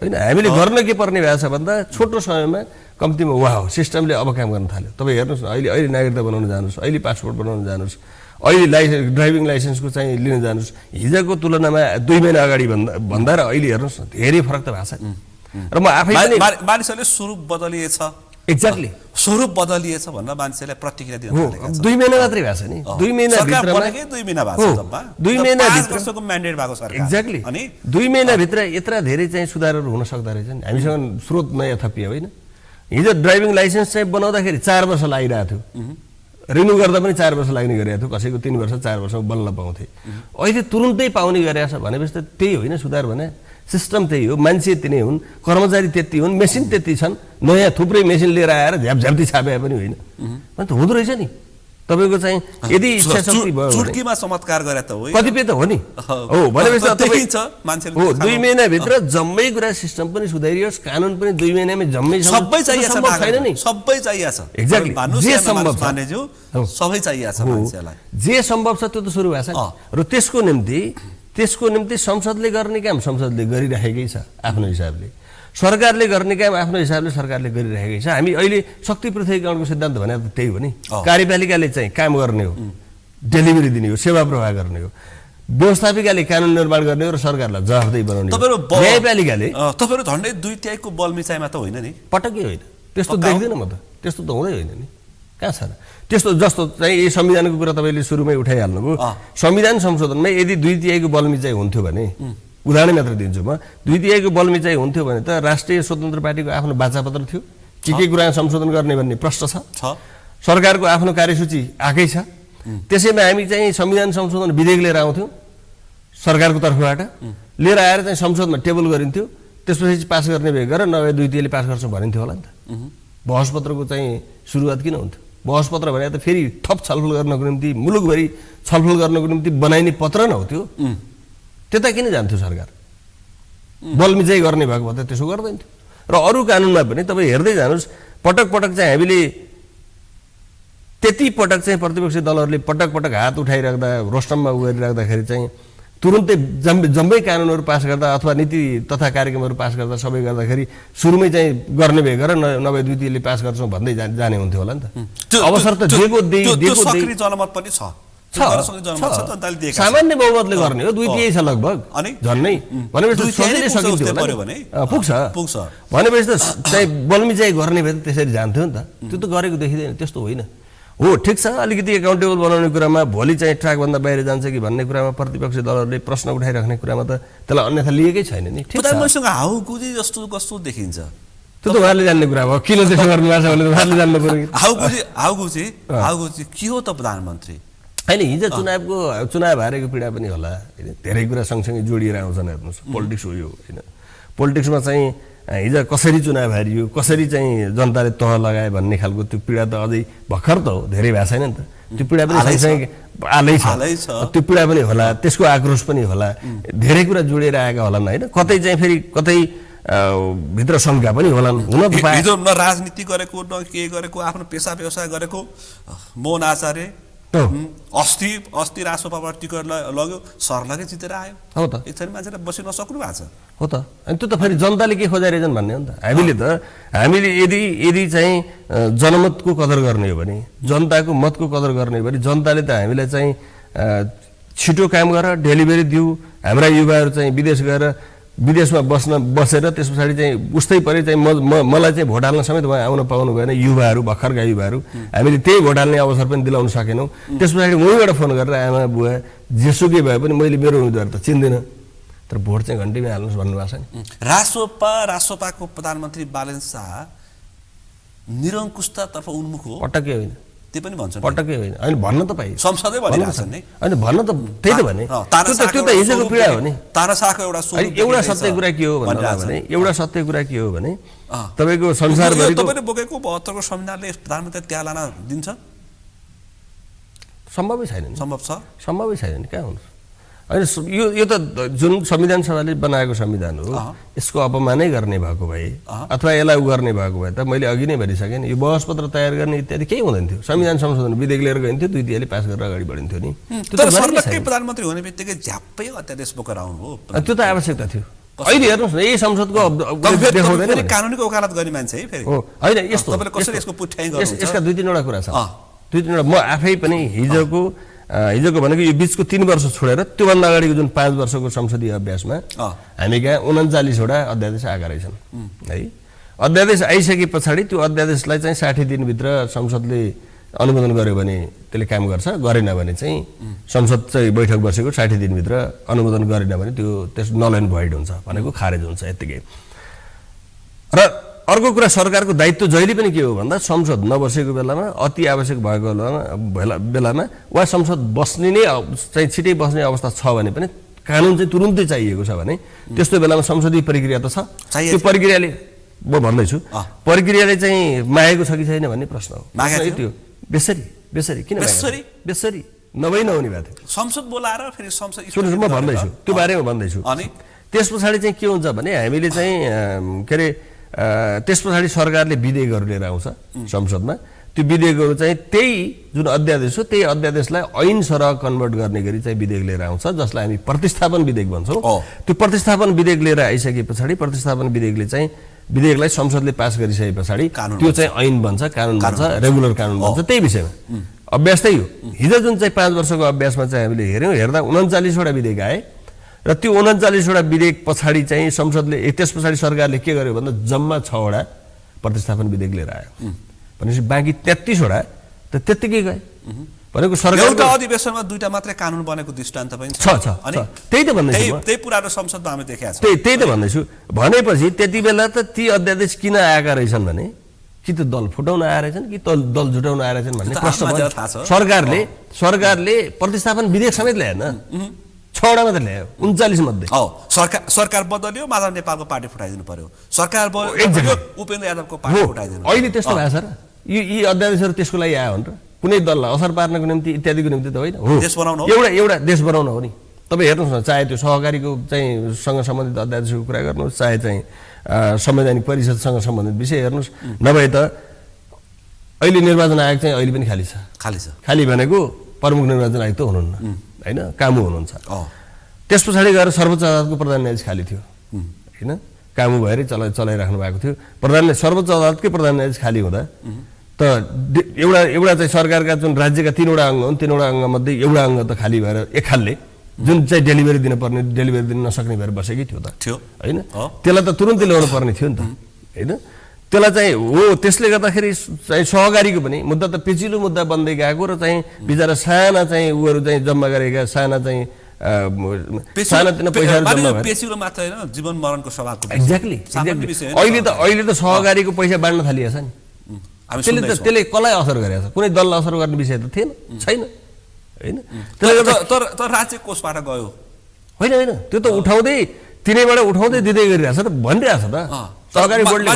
B: होइन। हामीले गर्न के पर्ने भएको छ भन्दा छोटो समयमा कम्तीमा वाह सिस्टमले अब काम गर्न थाल्यो। तपाईँ हेर्नुहोस् न, अहिले नागरिकता बनाउन जानुहोस्, अहिले पासपोर्ट बनाउन जानुहोस्, अहिले ड्राइभिङ लाइसेन्सको चाहिँ लिन जानुहोस्, हिजोको तुलनामा 2 महिना अगाडि भन्दा र अहिले हेर्नुहोस् न धेरै फरक त भएको छ। र म आफै पनि
A: मानिसहरूले स्वरूप बदलिएछ,
B: एक्ज्याक्टली
A: स्वरूप बदलिएछ भनेर मान्छेलाई प्रतिक्रिया दिन थालेका छन्।
B: 2 महिना मात्रै भएको छ नि, 2 महिना भित्रमा
A: 2 महिना भएको छ जम्मा,
B: 2 महिना
A: 5 वर्षको म्यान्डेट भएको सरकार।
B: एक्ज्याक्टली
A: अनि
B: 2 महिना भित्र यत्र धेरै चाहिँ सुधारहरू हुन सक्दा रहेछन्। हामीसँग स्रोत नयाँ थपियो होइन। हिजो ड्राइभिङ लाइसेन्स चाहिँ बनाउँदाखेरि 4 वर्ष लागिरहेको थियो, रिन्यू गर्दा पनि 4 वर्ष लाग्ने गरेको थियो, कसैको 3 वर्ष 4 वर्षमा बल्ल पाउँथे। अहिले तुरुन्तै पाउने गरेको छ भनेपछि त त्यही होइन सुधार भने। सिस्टम त्यही हो, मान्छे त्यही हुन्, कर्मचारी त्यति हुन्, मेसिन त्यति छन्, नयाँ थुप्रै मेसिन लिएर आएर झ्यापझ्याप्ती छापे पनि होइन। अनि त हुँदो रहेछ नि तपाईँको चाहिँ यदि इच्छा शक्ति भयो
A: चुड्कीमा चमत्कार गरे त हो,
B: कतिपय त हो नि। हो भनेपछि
A: देखिन्छ मान्छेले।
B: हो 2 महिनाभित्र जम्मै कुरा सिस्टम पनि सुधारियोस्, कानुन पनि 2 महिनामै जम्मै
A: सबै चाहिएको छ,
B: छैन नि,
A: सबै चाहिएको छ।
B: एक्ज्याक्टली जे सम्भव छ
A: सबै चाहिएको छ मान्छेलाई,
B: जे सम्भव छ त्यो त सुरु भएको छ। र त्यसको निम्ति संसदले गर्ने काम संसदले गरिराखेकै छ आफ्नो हिसाबले, सरकारले गर्ने काम आफ्नो हिसाबले सरकारले गरिराखेकै छ। हामी अहिले शक्ति पृथकीकरणको सिद्धान्त भने त त्यही हो नि, कार्यपालिकाले चाहिँ काम गर्ने हो, डेलिभरी दिने हो, सेवा प्रवाह गर्ने हो, व्यवस्थापिकाले कानुन निर्माण गर्ने हो र सरकारलाई जवाफदेही बनाउने हो, न्यायपालिकाले
A: तपाईहरु झन्डै 2/3 को बल मिचाइमा त होइन नि,
B: पटक्कै होइन। त्यस्तो देख्दैन म त, त्यस्तो त हुँदै होइन नि, कहाँ छ र त्यस्तो। जस्तो चाहिँ यो संविधानको कुरा तपाईँले सुरुमै उठाइहाल्नुभयो, संविधान संशोधनमा यदि 2/3 को बल मिचाइ हुन्थ्यो भने, उदाहरण मात्र दिन्छु म, 2/3 को बल मिचाइ हुन्थ्यो भने त राष्ट्रिय स्वतन्त्र पार्टीको आफ्नो बाचापत्र थियो, के कुरा संशोधन गर्ने भन्ने प्रश्न छ, सरकारको आफ्नो कार्यसूची आएकै छ। त्यसैमा हामी चाहिँ संविधान संशोधन विधेयक लिएर आउँथ्यौँ सरकारको तर्फबाट, लिएर आएर चाहिँ संसदमा टेबल गरिन्थ्यो, त्यसपछि पास गर्ने भए गरेर नभए 2/3 ले पास गर्छौँ भनिन्थ्यो होला नि त। बहसपत्रको चाहिँ सुरुवात किन हुन्थ्यो? बहसपत्र भने त फेरि थप छलफल गर्नको निम्ति, मुलुकभरि छलफल गर्नको निम्ति बनाइने पत्र न हो त्यो, त्यता किन जान्थ्यो सरकार? बलमिचाइ गर्ने भएको भए त त्यसो गर्दैन थियो। र अरू कानुनमा पनि तपाईँ हेर्दै जानुहोस्, पटक पटक चाहिँ हामीले त्यति पटक चाहिँ प्रतिपक्षी दलहरूले पटक पटक हात उठाइराख्दा, रोस्टममा गरिराख्दाखेरि चाहिँ तुरुन्तै जम्मै कानुनहरू पास गर्दा अथवा नीति तथा कार्यक्रमहरू पास गर्दा सबै गर्दाखेरि सुरुमै चाहिँ गर्ने भए गरेर नभए 2/3 ले पास गर्छौँ भन्दै जाने हुन्थ्यो होला नि त। अवसर त दिएको
A: सक्रिय जनमत पनि छ,
B: सामान्य बहुमतले गर्ने हो, 2/3 छ लगभग झन्नै, भनेपछि सजिलै सकिन्थ्यो होला, पुग्छ भनेपछि त चाहिँ बलमिचाइ गर्ने भए त त्यसरी जान्थ्यो नि त। त्यो त गरेको देखिँदैन, त्यस्तो होइन। हो ठिक छ, अलिकति एकाउन्टेबल बनाउने कुरामा भोलि चाहिँ ट्र्याकभन्दा बाहिर जान्छ कि भन्ने कुरामा प्रतिपक्षी दलहरूले प्रश्न उठाइराख्ने कुरामा त त्यसलाई अन्यथा लिएकै छैन नि। ठिक छ,
A: मसँग हाउगुजी जस्तो कस्तो देखिन्छ,
B: त्यो त उहाँले जान्ने कुरा हो, किन त्यसो गर्नुभएको छ भने उहाँले जान्नु पर्यो।
A: हाउगुजी के हो त प्रधानमन्त्री?
B: होइन, हिजो चुनाव हारेको पीडा पनि होला होइन, धेरै कुरा सँगसँगै जोडिएर आउँछन्। हेर्नुहोस्, पोलिटिक्स हो यो होइन, पोलिटिक्समा चाहिँ हिजो कसरी चुनाव हारियो, कसरी चाहिँ जनताले तह लगाए भन्ने खालको त्यो पीडा त अझै भर्खर त हो, धेरै भएको छैन नि त। त्यो पीडा पनि सँगसँगै आलै छ, त्यो पीडा पनि होला, त्यसको आक्रोश पनि होला, धेरै कुरा जोडिएर आएका होलान् होइन। कतै चाहिँ फेरि कतै भित्र शङ्का पनि होलान्, हुन त पाए।
A: हिजो न राजनीति गरेको, न के गरेको, आफ्नो पेसा व्यवसाय गरेको मोहन आचार्य अस्ति रासोपाबाट टिकट लग्यो, सरलगै जितेर आयो।
B: हो त,
A: एकछिन मान्छेलाई बस्न नसक्नु भएको छ।
B: हो त, अनि त्यो त फेरि जनताले के खोजाइरहेछन् भन्ने हो नि त। हामीले यदि चाहिँ जनमतको कदर गर्ने हो भने, जनताको मतको कदर गर्ने हो भने, जनताले त हामीलाई चाहिँ छिटो काम गर, डेलिभरी दिऊ, हाम्रा युवाहरू चाहिँ विदेशमा बसेर त्यस पछाडि चाहिँ उस्तै परे चाहिँ मलाई चाहिँ भोट हाल्न समेत उहाँ आउन पाउनु भएन, युवाहरू भर्खरका युवाहरू, हामीले त्यही भोट हाल्ने अवसर पनि दिलाउन सकेनौँ। त्यस पछाडि उहीँबाट फोन गरेर आमा बुवा जेसुकै भए पनि मैले मेरो उम्मेदवार त चिन्दिनँ, तर भोट चाहिँ घन्टीमै हाल्नुहोस् भन्नुभएको छ नि।
A: रासोपाको प्रधानमन्त्री बालेन शाह निरङ्कुशतातर्फ उन्मुख हो?
B: पटक्कै होइन,
A: त्यो पनि भन्छ,
B: पटक्कै होइन। होइन, भन्न त पाइयो,
A: संसदै भनिरहेछन् नि।
B: होइन, भन्न त त्यही त भने, त्यो त हिजोको पीडा हो नि।
A: तानाशाहको
B: एउटा सत्य कुरा के हो भने, एउटा सत्य कुरा के हो भने तपाईँको संसारभरिको
A: तपाईँले बोकेको 72 को संविधानले प्रधानमन्त्री त्यहाँ लान दिन्छ?
B: सम्भवै छैन नि, सम्भवै छैन नि, कहाँ हुन्छ? होइन, यो त जुन संविधान सभाले बनाएको संविधान हो, यसको अपमानै गर्ने भएको भए अथवा यसलाई गर्ने भएको भए त मैले अघि नै भनिसकेँ नि, यो बहसपत्र तयार गर्ने इत्यादि केही हुँदैन थियो। संविधान संशोधन विधेयक लिएर गइन्थ्यो, 2/3 ले पास गरेर अगाडि बढिन्थ्यो नि।
A: तर सर्लक्कै प्रधानमन्त्री हुने बित्तिकै झ्याप्पै अध्यादेश बोकेर आउनु हो,
B: त्यो त आवश्यकता थियो। अहिले हेर्नुहोस् न, यही संसदको
A: देखाउँदैन, कानुनको वकालत गर्ने मान्छे है फेरि।
B: हो, होइन, यस्तो
A: कसरी यसको पुठ्याइ गर्नुहुन्छ?
B: यसका 2-3 वटा कुरा छ, 2-3 वटा। म आफै पनि हिजोको हिजोको भनेको यो बिचको 3 वर्ष छोडेर त्योभन्दा अगाडिको जुन 5 वर्षको संसदीय अभ्यासमा हामी कहाँ 39वटा अध्यादेश आएका रहेछन् है। अध्यादेश आइसके पछाडि त्यो अध्यादेशलाई चाहिँ 60 दिनभित्र संसदले अनुमोदन गर्यो भने त्यसले काम गर्छ, गरेन भने चाहिँ संसद चाहिँ बैठक बसेको 60 दिनभित्र अनुमोदन गरेन भने त्यस नल एन्ड भोइड हुन्छ भनेको खारेज हुन्छ यतिकै। र अर्को कुरा सरकारको दायित्व जहिले पनि के हो भन्दा संसद नबसेको बेलामा अति आवश्यक भएको बेलामा वा संसद बस्ने नै चाहिँ छिटै बस्ने अवस्था छ भने पनि कानुन चाहिँ तुरुन्तै चाहिएको छ भने त्यस्तो बेलामा संसदीय प्रक्रिया त छ। त्यो प्रक्रियाले म भन्दैछु प्रक्रियाले चाहिँ मागेको छ कि छैन भन्ने प्रश्न हो। त्यो बेसरी किन बेसरी नभई नहुने भएको थियो।
A: संसद बोलाएर फेरि संसद
B: सुन्नुहोस् म भन्दैछु त्यो बारेमा भन्दैछु।
A: अनि
B: त्यस पछाडि चाहिँ के हुन्छ भने हामीले चाहिँ के अरे त्यस पछाडि सरकारले विधेयकहरू लिएर आउँछ संसदमा। त्यो विधेयकहरू चाहिँ त्यही जुन अध्यादेश हो त्यही अध्यादेशलाई ऐन सरह कन्भर्ट गर्ने गरी चाहिँ विधेयक लिएर आउँछ, जसलाई हामी प्रतिस्थापन विधेयक भन्छौँ। त्यो प्रतिस्थापन विधेयक लिएर आइसके पछाडि प्रतिस्थापन विधेयकले चाहिँ विधेयकलाई संसदले पास गरिसके पछाडि त्यो चाहिँ ऐन बन्छ, कानुन बन्छ, रेगुलर कानुन बन्छ। त्यही विषयमा अभ्यास त्यही हो। हिजो जुन चाहिँ 5 वर्षको अभ्यासमा चाहिँ हामीले हेऱ्यौँ, हेर्दा 39वटा विधेयक आए र त्यो 39वटा विधेयक पछाडि चाहिँ संसदले त्यस पछाडि सरकारले के गर्यो भन्दा जम्मा 6वटा प्रतिस्थापन विधेयक लिएर आयो भनेपछि बाँकी 33वटा त त्यत्तिकै गए भनेको सरकारको
A: अधिवेशनमा 2टा मात्रै कानुन बनेको दृष्टान्त पनि
B: छ। अनि त्यही त भन्दैछु,
A: त्यही पुरानो संसदमा हामी देखेका छौँ।
B: त्यही त भन्दैछु। भनेपछि त्यति बेला त ती अध्यादेश किन आएका रहेछन् भने कि त दल फुटाउन आएर रहेछन् कि दल जुटाउन आएर रहेछन् भन्ने प्रश्न भयो। सरकारले प्रतिस्थापन विधेयक समेत ल्याएन, 6वटा मात्रै ल्यायो 39 मध्ये।
A: सरकार बदल्यो, माधव नेपालको पार्टी फुटाइदिनु पर्यो। सरकार बदल्यो, उपेन्द्र यादवको पार्टी फुटाइदिनु।
B: अहिले त्यस्तो भएको छ र? यी अध्यादेशहरू त्यसको लागि आयो भने कुनै दललाई असर पार्नको निम्ति इत्यादिको निम्ति त होइन,
A: देश बनाउनु,
B: एउटा देश बनाउन हो नि। तपाईँ हेर्नुहोस् न, चाहे त्यो सहकारीको चाहिँ सँग सम्बन्धित अध्यादेशको कुरा गर्नुहोस्, चाहे चाहिँ संवैधानिक परिषदसँग सम्बन्धित विषय हेर्नुहोस्, नभए त अहिले निर्वाचन आयोग चाहिँ अहिले पनि खाली छ। खाली भनेको प्रमुख निर्वाचन आयोग त हुनुहुन्न होइन, कामु हुनुहुन्छ। त्यस पछाडि गएर सर्वोच्च अदालतको प्रधान न्यायाधीश खाली थियो होइन, कामु भएर चलाइराख्नु भएको थियो। सर्वोच्च अदालतकै प्रधान न्यायाधीश खाली हुँदा त एउटा चाहिँ सरकारका जुन राज्यका 3वटा अङ्ग हुन्, 3वटा अङ्गमध्ये एउटा अङ्ग त खाली भएर एक खालले जुन चाहिँ डेलिभरी दिन नसक्ने भएर बसेकै थियो होइन। त्यसलाई त तुरुन्तै ल्याउनु पर्ने थियो नि त होइन। त्यसलाई चाहिँ हो, त्यसले गर्दाखेरि चाहिँ सहकारीको पनि मुद्दा त पेचिलो मुद्दा बन्दै गएको र चाहिँ बिचरा साना चाहिँ उहरू चाहिँ जम्मा गरेका साना चाहिँ सानातिना पैसाहरू जम्मा भएर
A: पेचिलो मात्र होइन, जीवन मरणको सवालको
B: एक्ज्याक्टली। अहिले त सहकारीको पैसा बाँड्न थालिएछ नि। त्यसले कसलाई असर गरेको छ? कुनै दललाई असर गर्ने विषय त छैन होइन।
A: तर राज्य कोषबाट गयो
B: होइन, त्यो त उठाउँदै तिनैबाट उठाउँदै दिँदै गरिरहेछ त भनिरहेछ त सहकारी बोर्डले।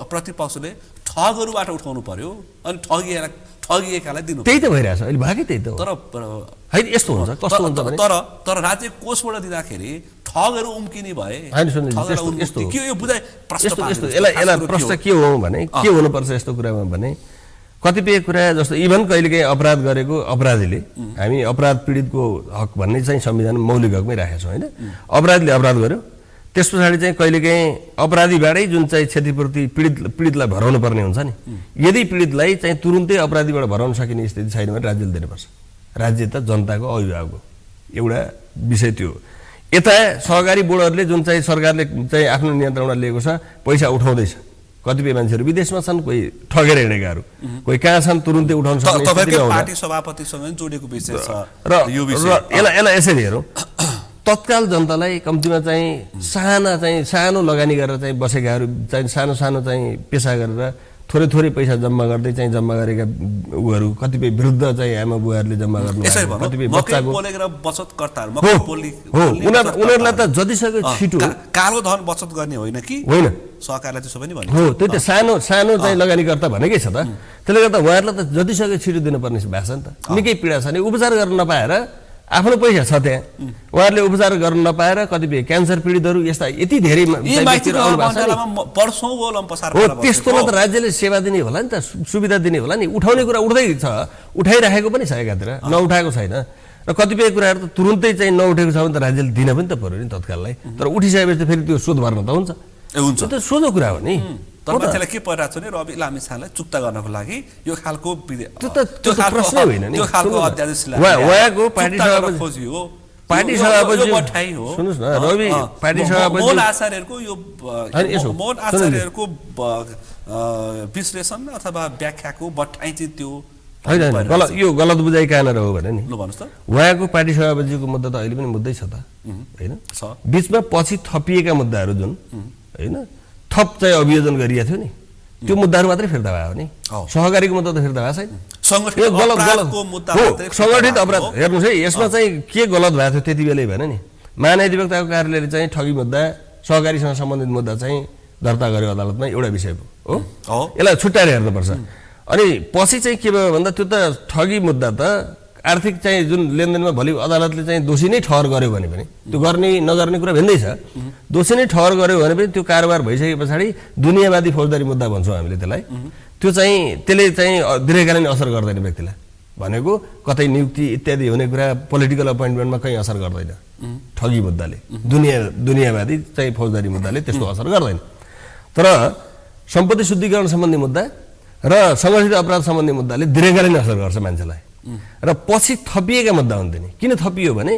A: प्रतिपक्षले ठगहरूबाट उठाउनु पर्यो अनि ठगिएकालाई दिनु,
B: त्यही त भइरहेछ अहिले, भागै त्यही त हो।
A: तर
B: होइन यस्तो हुन्छ, कस्तो हुन्छ भने
A: तर राज्य कोषबाट दिँदाखेरि ठगहरू उम्किने भए
B: यसलाई प्रश्न के हो भने के हुनुपर्छ यस्तो कुरामा भने कतिपय कुरा जस्तो इभन कहिलेकाहीँ अपराध गरेको अपराधीले, हामी अपराध पीडितको हक भन्ने चाहिँ संविधान मौलिक हकमै राखेका छौँ होइन। अपराधीले अपराध गर्यो, त्यस पछाडि चाहिँ कहिलेकाहीँ अपराधीबाटै जुन चाहिँ क्षतिपूर्ति पीडितलाई भराउनु पर्ने हुन्छ नि, यदि पीडितलाई चाहिँ तुरुन्तै अपराधीबाट भराउन सकिने स्थिति छैन भने राज्यले दिनुपर्छ। राज्य त जनताको अभिभावक हो, एउटा विषय त्यो। यता सहकारी बोर्डहरूले जुन चाहिँ सरकारले चाहिँ आफ्नो नियन्त्रणमा लिएको छ, पैसा उठाउँदैछ। कतिपय मान्छेहरू विदेशमा छन्, कोही ठगेर हिँडेकाहरू, कोही कहाँ छन् तुरुन्तै उठाउन सक्ने
A: पार्टी सभापतिसँग जोडेको विषय छ।
B: र यसलाई यसरी हेरौँ, तत्काल जनतालाई कम्तीमा चाहिँ सानो लगानी गरेर चाहिँ बसेकाहरू चाहिँ सानो चाहिँ पेसा गरेर थोरै पैसा जम्मा गर्दै चाहिँ जम्मा गरेका उहरू कतिपय विरुद्ध चाहिँ आमा बुवाहरूले जम्मा गर्नु, कतिपय बच्चाको उनीहरूलाई त जतिसक्दो छिटो
A: कालो धन बचत गर्ने होइन कि
B: होइन,
A: सहकारलाई त्यसो पनि भन्नु
B: हो। त्यही त सानो चाहिँ लगानीकर्ता भनेकै छ त। त्यसले गर्दा उहाँहरूलाई त जतिसक्दो छिटो दिनुपर्ने भएको छ नि त। निकै पीडा छ नि, उपचार गर्न नपाएर आफ्नो पैसा छ त्यहाँ, उहाँहरूले उपचार गर्न नपाएर कतिपय क्यान्सर पीडितहरू यस्ता यति धेरै हो। त्यस्तोमा त राज्यले सेवा दिने होला नि त, सुविधा दिने होला नि। उठाउने कुरा उठ्दै छ, उठाइराखेको पनि छ एकातिर, नउठाएको छैन। र कतिपय कुराहरू त तुरुन्तै चाहिँ नउठेको छ भने त राज्यले दिन पनि त पर्यो नि तत्काललाई। तर उठिसकेपछि त फेरि त्यो शोध भर्न त हुन्छ, त्यो त सोझो कुरा हो नि।
A: तर मान्छेलाई के परिरहेको छ भने रवि लामिछानेलाई चुक्ता गर्नको लागि यो खालको
B: त्यो प्रश्नै होइन नि
A: त्यो खालको अध्यादेशलाई
B: उहाँको पार्टी सभापति
A: खोजियो
B: पार्टी सभापति
A: बठाई हो
B: सुन्नुस् न रवि पार्टी सभापति
A: मोहन आचार्यहरूको यो मोहन आचार्यहरूको विश्लेषण अथवा व्याख्याको बठाई चाहिँ त्यो
B: होइन गलत यो गलत बुझाइ कहाँनिर हो भने नि
A: ल भन्नुहोस् त
B: उहाँको पार्टी सभापतिको मुद्दा त अहिले पनि मुद्दै छ त होइन बिचमा पछि थपिएका मुद्दाहरू जुन होइन थप चाहिँ अभियोजन गरिएको थियो नि त्यो मुद्दाहरू मात्रै फिर्ता भयो नि सहकारीको मुद्दा त फिर्ता भएको छैन सङ्गठित अपराध हेर्नुहोस् है यसमा चाहिँ के गलत भएको थियो त्यति बेलै भएन नि महाधिवक्ताको कार्यालयले चाहिँ ठगी मुद्दा सहकारीसँग सम्बन्धित मुद्दा चाहिँ दर्ता गर्यो अदालतमा एउटा विषय हो यसलाई छुट्याएर हेर्नुपर्छ अनि पछि चाहिँ के भयो भन्दा त्यो त ठगी मुद्दा त आर्थिक चाहिँ जुन लेनदेनमा भोलि अदालतले चाहिँ दोषी नै ठहर गर्यो भने पनि त्यो गर्ने नगर्ने कुरा भिन्दै छ दोषी नै ठहर गर्यो भने पनि त्यो कारोबार भइसके पछाडि दुनियाँवादी फौजदारी मुद्दा भन्छौँ हामीले त्यसलाई त्यो चाहिँ त्यसले चाहिँ दीर्घकालीन असर गर्दैन व्यक्तिलाई भनेको कतै नियुक्ति इत्यादि हुने कुरा पोलिटिकल अपोइन्टमेन्टमा कहीँ असर गर्दैन ठगी मुद्दाले दुनियाँवादी चाहिँ फौजदारी मुद्दाले त्यस्तो असर गर्दैन तर सम्पत्ति शुद्धिकरण सम्बन्धी मुद्दा र सङ्गठित अपराध सम्बन्धी मुद्दाले दीर्घकालीन असर गर्छ मान्छेलाई र पछि थपिएका मुद्दा हुन्थ्यो नि किन थपियो भने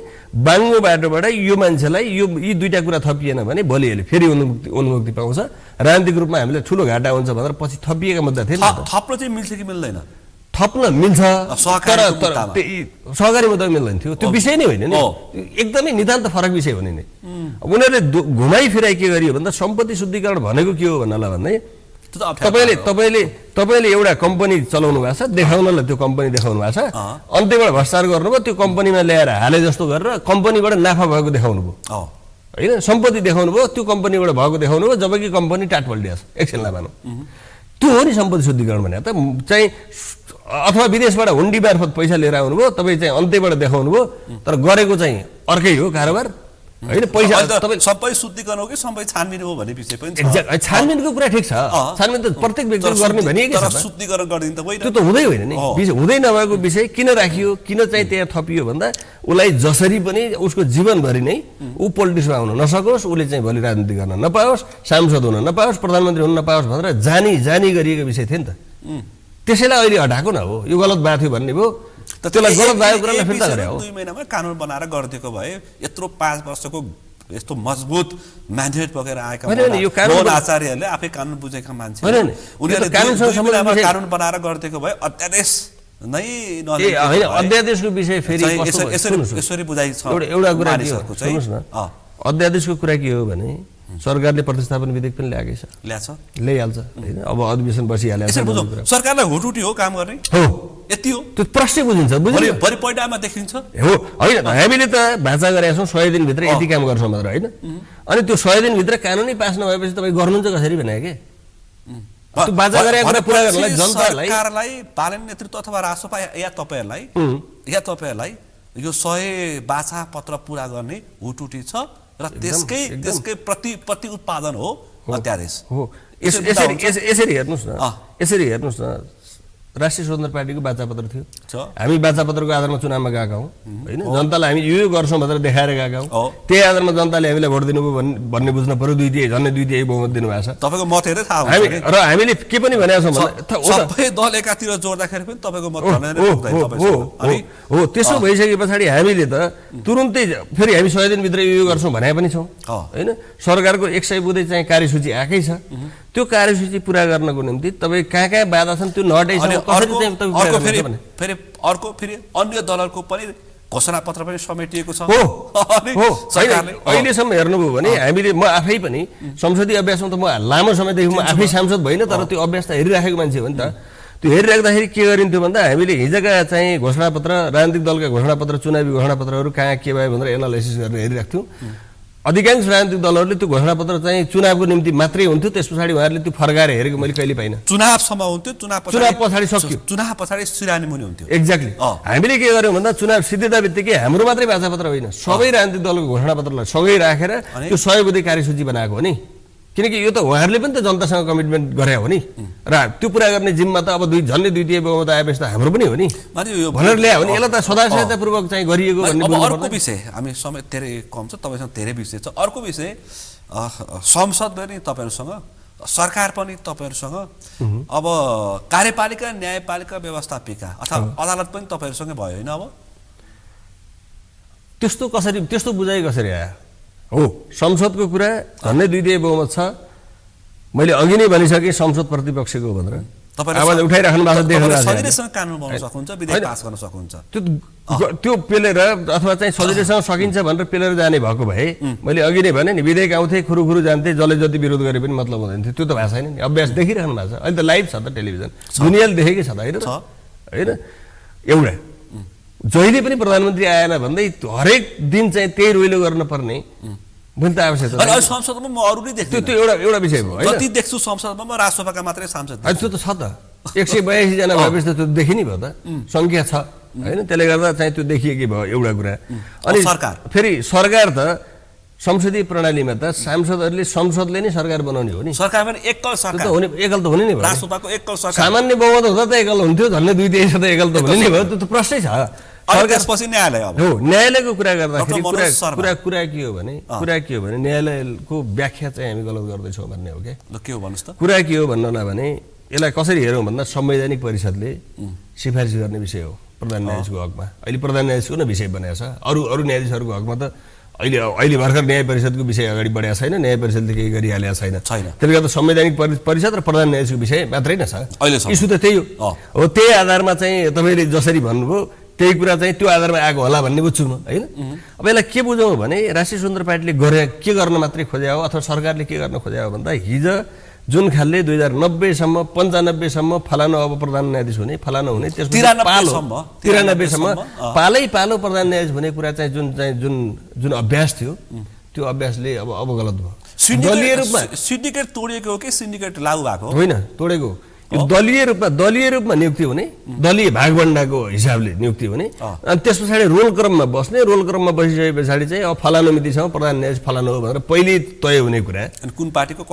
B: बाङ्गो बाटोबाट यो मान्छेलाई यी दुईटा कुरा थपिएन भने भोलि यसले फेरि उन्मुक्ति पाउँछ राजनीतिक रूपमा हामीले ठुलो घाटा हुन्छ भनेर पछि थपिएका मुद्दा थिए
A: थप्न चाहिँ मिल्छ कि मिल्दैन
B: थप्न मिल्छ तर सहकारी मुद्दा मिल्दैन थियो त्यो विषय नै होइन नि एकदमै नितान्त फरक विषय हुने नि उनीहरूले घुमाइ फिराइ के गरियो भन्दा सम्पत्ति शुद्धिकरण भनेको के हो भन्नलाई भन्दै तपाईँले एउटा कम्पनी चलाउनु भएको छ देखाउनलाई त्यो कम्पनी देखाउनु भएको छ अन्त्यबाट भ्रष्टाचार गर्नुभयो त्यो कम्पनीमा ल्याएर हाले जस्तो गरेर कम्पनीबाट नाफा भएको देखाउनु भयो होइन सम्पत्ति देखाउनु भयो त्यो कम्पनीबाट भएको देखाउनु भयो जबकि कम्पनी टाट पल्टिया छ एकछिनलाई भनौँ त्यो हो नि सम्पत्ति शुद्धिकरण भने त चाहिँ अथवा विदेशबाट हुन्डी मार्फत पैसा लिएर आउनुभयो तपाईँ चाहिँ अन्त्यबाट देखाउनु भयो तर गरेको चाहिँ अर्कै हो कारोबार होइन पैसा
A: तपाईँ सबै शुद्धिकरण हो कि सबै छानबिन हो भन्ने विषय पनि
B: एक्ज्याक्ट छानबिनको कुरा ठिक छ छानबिन त प्रत्येक व्यक्तिले गर्ने भनिएको छ
A: शुद्धिकरण गरिदिनु त होइन
B: त्यो त हुँदै होइन नि हुँदै नभएको विषय किन राखियो किन चाहिँ त्यहाँ थपियो भन्दा उसलाई जसरी पनि उसको जीवनभरि नै ऊ पोलिटिक्समा आउन नसकोस् उसले चाहिँ भोलि राजनीति गर्न नपाओस् सांसद हुन नपाओस् प्रधानमन्त्री हुन नपाओस् भनेर जानी गरिएको विषय थियो नि त त्यसैलाई अहिले हटाएको न हो यो गलत भएको थियो भन्ने भयो त्यसलाई गलत भएको कुरालाई फिर्ता गरे हो
A: 2 महिनामा कानुन बनाएर गरिदिएको भए यत्रो 5 वर्षको यस्तो मजबुत म्यान्डेट बोकेर आएका मोहन आचार्यहरूले आफै कानुन बुझेका मान्छे उनीहरूले कानुन बनाएर गरिदिएको भए अध्यादेश नै
B: होइन अध्यादेशको विषय फेरि
A: यसरी बुझाइ छ
B: एउटा कुरा सुन्नुहोस् न अध्यादेशको कुरा के हो भने सरकारले प्रतिस्थापन विधेयक पनि ल्याइहाल्छ होइन अब अधिवेशन बसिहाल्छ
A: सरकारलाई हुटुटी हो काम गर्ने
B: हो
A: यति हो
B: त्यो प्रश्नै बुझिन्छ
A: भरि पहिलामा देखिन्छ
B: हो होइन हामीले त भाषा गरेका छौँ 100 दिनभित्र यति काम गर्छौँ मात्र होइन अनि त्यो 100 दिनभित्र कानुनै पास नभएपछि तपाईँ गर्नुहुन्छ कसरी भने के त्यो बाजा गरेका कुरा पुरा गर्नलाई
A: जनतालाई पालन नेतृत्व अथवा रासोपा या तपाईहरुलाई यो 100 बाछा पत्र पुरा गर्ने हुटुटी छ र त्यसकै प्रति उत्पादन हो अध्यादेश
B: हो यसरी हेर्नुस् न राष्ट्रिय स्वतन्त्र पार्टीको बाचापत्र थियो हामी बाचापत्रको आधारमा चुनावमा गएका हौँ होइन जनतालाई हामी यो गर्छौँ भनेर देखाएर गएका हौँ त्यही आधारमा जनताले हामीलाई भोट दिनुभयो भन्ने बुझ्न पर्यो झन्डै 2/3 बहुमत दिनुभएको छ
A: तपाईँको मत हेरेर थाहा हुन्छ
B: र हामीले के पनि भनेका छौँ
A: सबै दल एकातिर जोड्दाखेरि पनि तपाईँको मत
B: हो त्यसो भइसके पछाडि हामीले त तुरुन्तै फेरि हामी 100 दिनभित्र यो गर्छौँ भने पनि छौँ होइन सरकारको 100 बुँदै चाहिँ कार्यसूची आएकै छ त्यो कार्यसूची पुरा गर्नको निम्ति तपाईँ कहाँ बाधा छन् त्यो नहटाइसक्नु
A: फेरि अन्य दलहरूको पनि घोषणापत्र पनि समेटिएको छ
B: अहिलेसम्म हेर्नुभयो भने हामीले म आफै पनि संसदीय अभ्यासमा त म लामो समयदेखि म आफै सांसद भइन तर त्यो अभ्यास त हेरिराखेको मान्छे हो नि त त्यो हेरिराख्दाखेरि के गरिन्थ्यो भन्दा हामीले हिजोका चाहिँ घोषणापत्र राजनीतिक दलका घोषणापत्र चुनावी घोषणापत्रहरू कहाँ के भयो भनेर एनालाइसिस गरेर हेरिराख्थ्यौँ अधिकांश राजनीतिक दलहरूले त्यो घोषणापत्र चाहिँ चुनावको निम्ति मात्रै हुन्थ्यो त्यस पछाडि उहाँहरूले त्यो फर्काएर हेरेको मैले कहिले पाइनँ
A: चुनावसम्म हुन्थ्यो चुनाव
B: पछाडि सक्यो
A: चुनाव पछाडि सिरानीमुनि हुन्थ्यो
B: एक्ज्याक्टली हामीले के गर्यौँ भन्दा चुनाव सिद्धिँदा बित्तिकै हाम्रो मात्रै बाचापत्र होइन सबै राजनीतिक दलको घोषणापत्रलाई सँगै राखेर त्यो 100 बुँदे कार्यसूची बनाएको हो नि किनकि यो त उहाँहरूले पनि त जनतासँग कमिटमेन्ट गरे हो नि र त्यो पुरा गर्ने जिम्मा त अब झन्डै 2/3 बहुमत आएपछि त हाम्रो पनि हो नि भनेर ल्यायो भने यसलाई त सदासहायतापूर्वक चाहिँ गरिएको भन्ने
A: अर्को विषय हामी समय धेरै कम छ तपाईँसँग धेरै विषय छ अर्को विषय संसदमा नि तपाईँहरूसँग सरकार पनि तपाईँहरूसँग अब कार्यपालिका न्यायपालिका व्यवस्थापिका अथवा अदालत पनि तपाईँहरूसँगै भयो होइन? अब
B: त्यस्तो बुझाइ कसरी आयो? हो, संसदको कुरा झन्डै 2/3 बहुमत छ। मैले अघि नै भनिसकेँ संसद प्रतिपक्षको भनेर आवाज उठाइराख्नु भएको देख्नु भएको छ।
A: सजिलैसँग कानुन बनाउन सक्नुहुन्छ, विधेयक पास गर्न सक्नुहुन्छ।
B: त्यो पेलेर अथवा चाहिँ सजिलैसँग सकिन्छ भनेर पेलेर जाने भएको भए मैले अघि नै भने नि विधेयक आउँथे खुरुखुरु जान्थे, जसले जति विरोध गरे पनि मतलब हुँदैन थियो। त्यो त भएको छैन नि, अभ्यास देखिराख्नु भएको छ। अहिले त लाइभ छ त टेलिभिजन, दुनियाँले देखेकै छ त होइन? होइन, एउटा जहिले पनि प्रधानमन्त्री आएन भन्दै हरेक दिन चाहिँ त्यही रोइलो गर्न पर्ने भने त आवश्यकता
A: छैन। संसदमा म अरू नै देख्छु,
B: त्यो एउटा विषय भयो।
A: जति देख्छु संसदमा म राजसभाका मात्रै सांसद देख्छु।
B: त्यो त छ त, 182 जना भएपछि त त्यो देखि नै भयो त, संख्या छ होइन? त्यसले गर्दा चाहिँ त्यो देखिएकै भयो एउटा कुरा। अनि फेरि सरकार त संसदीय प्रणालीमा त सांसदहरूले संसदले नै सरकार बनाउने हो नि।
A: सरकार पनि एकल सरकार
B: हुने, एकल त हुने नै भयो।
A: राजसभाको एकल सरकार
B: सामान्य बहुमत हुँदा त एकल हुन्थ्यो, झन्डै 2/3 त एकल त हुने नै भयो। त्यो त प्रश्नै छ।
A: त्यसपछि न्यायालय
B: हो, न्यायालयको कुरा गर्दाखेरि कुरा के हो भने न्यायालयको व्याख्या चाहिँ हामी गलत गर्दैछौँ भन्ने हो क्या।
A: के हो भन्नुहोस् त? कुरा
B: के हो भन्नलाई भने यसलाई कसरी हेरौँ भन्दा संवैधानिक परिषदले सिफारिस गर्ने विषय हो प्रधान न्यायाधीशको हकमा। अहिले प्रधान न्यायाधीशको न विषय बनाएको छ, अरू न्यायाधीशहरूको हकमा त अहिले भर्खर न्याय परिषदको विषय अगाडि बढाएको छैन, न्याय परिषदले केही गरिहालेको छैन। त्यसले गर्दा संवैधानिक परिषद र प्रधान न्यायाधीशको विषय मात्रै नै छ, इस्यु त त्यही हो। त्यही आधारमा चाहिँ तपाईँले जसरी भन्नुभयो त्यही कुरा चाहिँ त्यो आधारमा आएको होला भन्ने बुझ्छु म होइन। अब यसलाई के बुझौँ भने राष्ट्रिय स्वतन्त्र पार्टीले के गर्न मात्रै खोज्या हो अथवा सरकारले के गर्न खोज्या हो भन्दा हिजो जुन खालले 2090 सम्म 95 सम्म फलानु अब प्रधान न्यायाधीश हुने, फलानु हुने, त्यसपछि 93 सम्म पालो प्रधान न्यायाधीश हुने कुरा चाहिँ जुन अभ्यास थियो, त्यो अभ्यासले अब गलत भयो।
A: दलीय रूपमा सिन्डिकेट तोडिएको हो कि सिन्डिकेट लागू भएको
B: होइन? तोडेको। दलीय रूपमा नियुक्ति हुने, दलीय भागभण्डाको हिसाबले नियुक्ति हुने, अनि त्यस पछाडि रोल क्रममा बस्ने, रोल क्रममा बसिसके पछाडि चाहिँ अब फलानु मितिसँग प्रधान न्यायाधीश फलानु हो भनेर पहिले तय हुने कुरा।
A: अनि कुन पार्टीको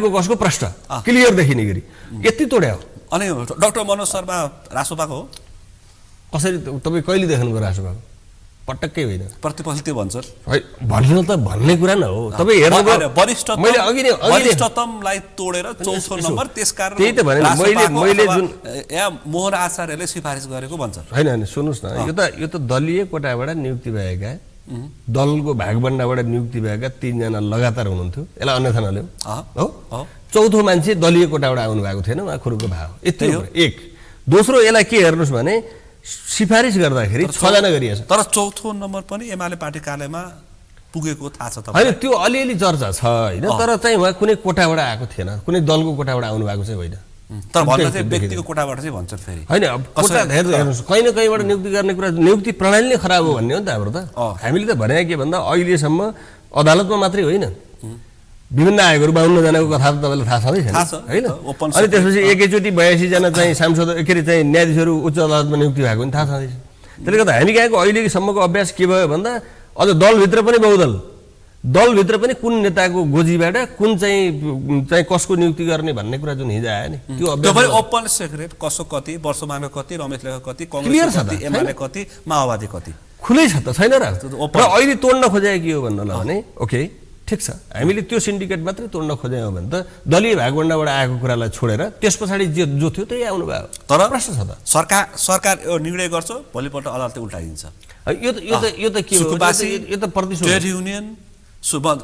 B: कसको प्रश्न क्लियर देखिने गरी यति तोड्या हो।
A: अनि डाक्टर मनोज शर्मा राजसभाको हो?
B: कसरी तपाईँ कहिले देख्नुभयो राजसभाको? पटक्कै होइन।
A: प्रतिपक्ष त्यो भन्छ
B: भन्नु त भन्ने कुरा न हो। तपाईँ हेर्नु
A: वरिष्ठतमलाई तोडेर चौथो नम्बर, त्यसकारण
B: त्यही त भने मैले जुन
A: यहाँ मोहन आचार्यले सिफारिस गरेको भन्छ।
B: होइन सुन्नुहोस् न, यो त दलीय कोटाबाट नियुक्ति भएका, दलको भागभण्डाबाट नियुक्ति भएका 3 जना लगातार हुनुहुन्थ्यो, यसलाई अन्यथा नल्याउँ हो। चौथो मान्छे दलीय कोटाबाट आउनु भएको थिएन, उहाँ खुरुको भाव यति हो। एक दोस्रो, यसलाई के हेर्नुहोस् भने सिफारिस गर्दाखेरि 6 जना गरिएछ,
A: तर चौथो नम्बर पनि एमाले पार्टी कार्यालयमा पुगेको थाहा छ तपाईँ?
B: होइन, त्यो अलिअलि चर्चा छ होइन, तर चाहिँ उहाँ कुनै कोटाबाट आएको थिएन, कुनै दलको कोटाबाट आउनु भएको चाहिँ होइन।
A: तर भन्छ चाहिँ व्यक्तिको कोटाबाट चाहिँ भन्छ फेरि
B: होइन। अब कोटा हेर्नुहोस्, कहीँ न कहीँबाट नियुक्ति गर्ने कुरा, नियुक्ति प्रणाली नै खराब हो भन्ने हो नि त हाम्रो त। हामीले त भने के भन्दा अहिलेसम्म अदालतमा मात्रै होइन, विभिन्न आयोगहरू 52 जनाको कथा त तपाईँलाई थाहा छँदै छैन होइन? अनि त्यसपछि एकैचोटि 82 जना चाहिँ सांसद के अरे चाहिँ न्यायाधीशहरू उच्च अदालतमा नियुक्ति भएको पनि थाहा छँदैछ। त्यसले गर्दा हामी कहाँको अहिलेसम्मको अभ्यास के भयो भन्दा अझ दलभित्र पनि बहुदल, दलभित्र पनि कुन नेताको गोजीबाट कुन चाहिँ कसको नियुक्ति गर्ने भन्ने कुरा जुन हिजो आयो नि, त्यो
A: अभ्यास ओपन सिक्रेट, कसो कति, वर्षमानको कति, रमेश लेखक कति, कांग्रेस कति, एमाले कति, माओवादी कति,
B: खुलै छ त, छैन र? अहिले तोड्न खोजेको के हो भन्नलाई भने ओके ठिक छ, हामीले त्यो सिन्डिकेट मात्रै तोड्न खोज्यौँ भने त दलीय भागभण्डाबाट आएको कुरालाई छोडेर त्यस पछाडि जो थियो त्यही आउनु भयो।
A: तर प्रश्न छ त, सरकार यो निर्णय गर्छ, भोलिपल्ट अदालतले उल्टाइदिन्छ।
B: यो त के हो? यो त प्रतिशोध।
A: ट्रेड युनियन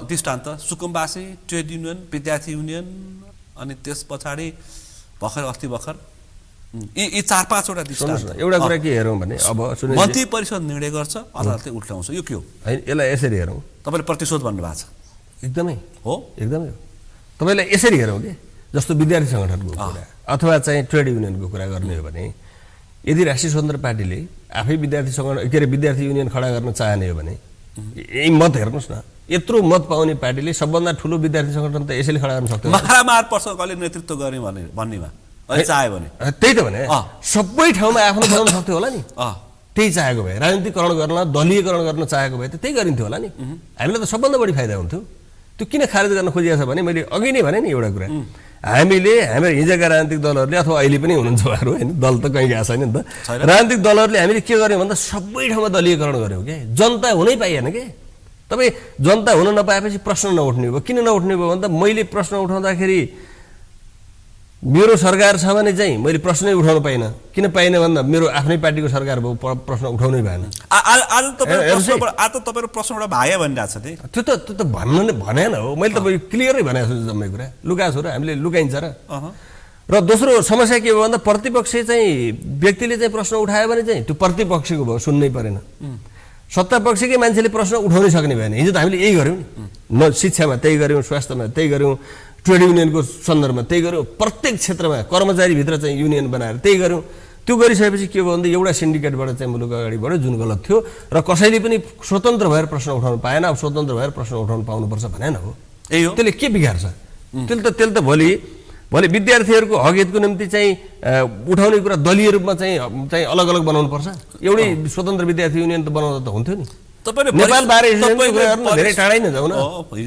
A: दृष्टान्त सुकुम्बासी, ट्रेड युनियन, विद्यार्थी युनियन, अनि त्यस पछाडि अस्ति भर्खर यी 4-5 वटा दृष्टान्त।
B: एउटा कुरा के हेरौँ भने अब
A: मन्त्री परिषद निर्णय गर्छ, अदालतले उल्टाउँछ, यो के हो?
B: यसलाई यसरी हेरौँ,
A: तपाईँले प्रतिशोध भन्नुभएको छ।
B: एकदमै
A: हो,
B: एकदमै हो। तपाईँलाई यसरी हेरौँ कि जस्तो विद्यार्थी सङ्गठनको कुरा अथवा चाहिँ ट्रेड युनियनको कुरा गर्ने हो भने यदि राष्ट्रिय स्वतन्त्र पार्टीले आफै विद्यार्थी सङ्गठन के अरे विद्यार्थी युनियन खडा गर्न चाहने हो भने यही मत हेर्नुहोस् न, यत्रो मत पाउने पार्टीले सबभन्दा ठुलो विद्यार्थी सङ्गठन त यसैले खडा गर्न सक्दैन।
A: मारामार पर्छ कसले नेतृत्व गर्ने भन्नेमा चाह्यो भने,
B: त्यही त भने सबै ठाउँमा आफ्नो बनाउन सक्थ्यो होला नि। त्यही चाहेको भए, राजनीतिकरण गर्न, दलीयकरण गर्न चाहेको भए त त्यही गरिन्थ्यो होला नि, हामीलाई त सबभन्दा बढी फाइदा हुन्थ्यो। त्यो किन खारेज गर्न खोजिएको छ भने मैले अघि नै भने नि एउटा कुरा, हामीले हाम्रो हिजोका राजनीतिक दलहरूले अथवा अहिले पनि हुनुहुन्छ उहाँहरू होइन, दल त कहीँ गएको छैन नि त, राजनीतिक दलहरूले हामीले के गर्यौँ भन्दा सबै ठाउँमा दलीयकरण गऱ्यौँ क्या, जनता हुनै पाइएन क्या। तपाईँ जनता हुन नपाएपछि प्रश्न नउठ्ने भयो। किन नउठ्ने भयो भन्दा मैले प्रश्न उठाउँदाखेरि मेरो सरकार छ भने चाहिँ मैले प्रश्नै उठाउनु पाइनँ। किन पाइनँ भन्दा मेरो आफ्नै पार्टीको सरकार भयो, प्रश्न उठाउनै भएन।
A: आज तपाईँको प्रश्नबाट भाग्यो भनिरहेको छ
B: त्यो त भनेन हो, मैले त क्लियरै भनेको छु जम्मै कुरा। लुका छु र हामीले लुकाइन्छ र दोस्रो समस्या के भयो भन्दा प्रतिपक्ष चाहिँ व्यक्तिले चाहिँ प्रश्न उठायो भने चाहिँ त्यो प्रतिपक्षको भयो, सुन्नै परेन। सत्तापक्षकै मान्छेले प्रश्न उठाउनै सक्ने भएन। हिजो त हामीले यही गऱ्यौँ नि, शिक्षामा त्यही गऱ्यौँ, स्वास्थ्यमा त्यही गऱ्यौँ, ट्रेड युनियनको सन्दर्भमा त्यही गऱ्यौँ, प्रत्येक क्षेत्रमा कर्मचारीभित्र चाहिँ युनियन बनाएर त्यही गऱ्यौँ। त्यो गरिसकेपछि के भयो भन्दा एउटा सिन्डिकेटबाट चाहिँ मुलुक अगाडि बढ्यो जुन गलत थियो र कसैले पनि स्वतन्त्र भएर प्रश्न उठाउनु पाएन। अब स्वतन्त्र भएर प्रश्न उठाउनु पाउनुपर्छ भनेन हो, यही हो। त्यसले के बिगार्छ? त्यसले त भोलि विद्यार्थीहरूको हक हितको निम्ति चाहिँ उठाउने कुरा दलीय रूपमा चाहिँ अलग अलग बनाउनु पर्छ। एउटै स्वतन्त्र विद्यार्थी युनियन त बनाउँदा त हुन्थ्यो नि। नेपाल बार एसोसिएसन धेरै टाढै नजाउँ न।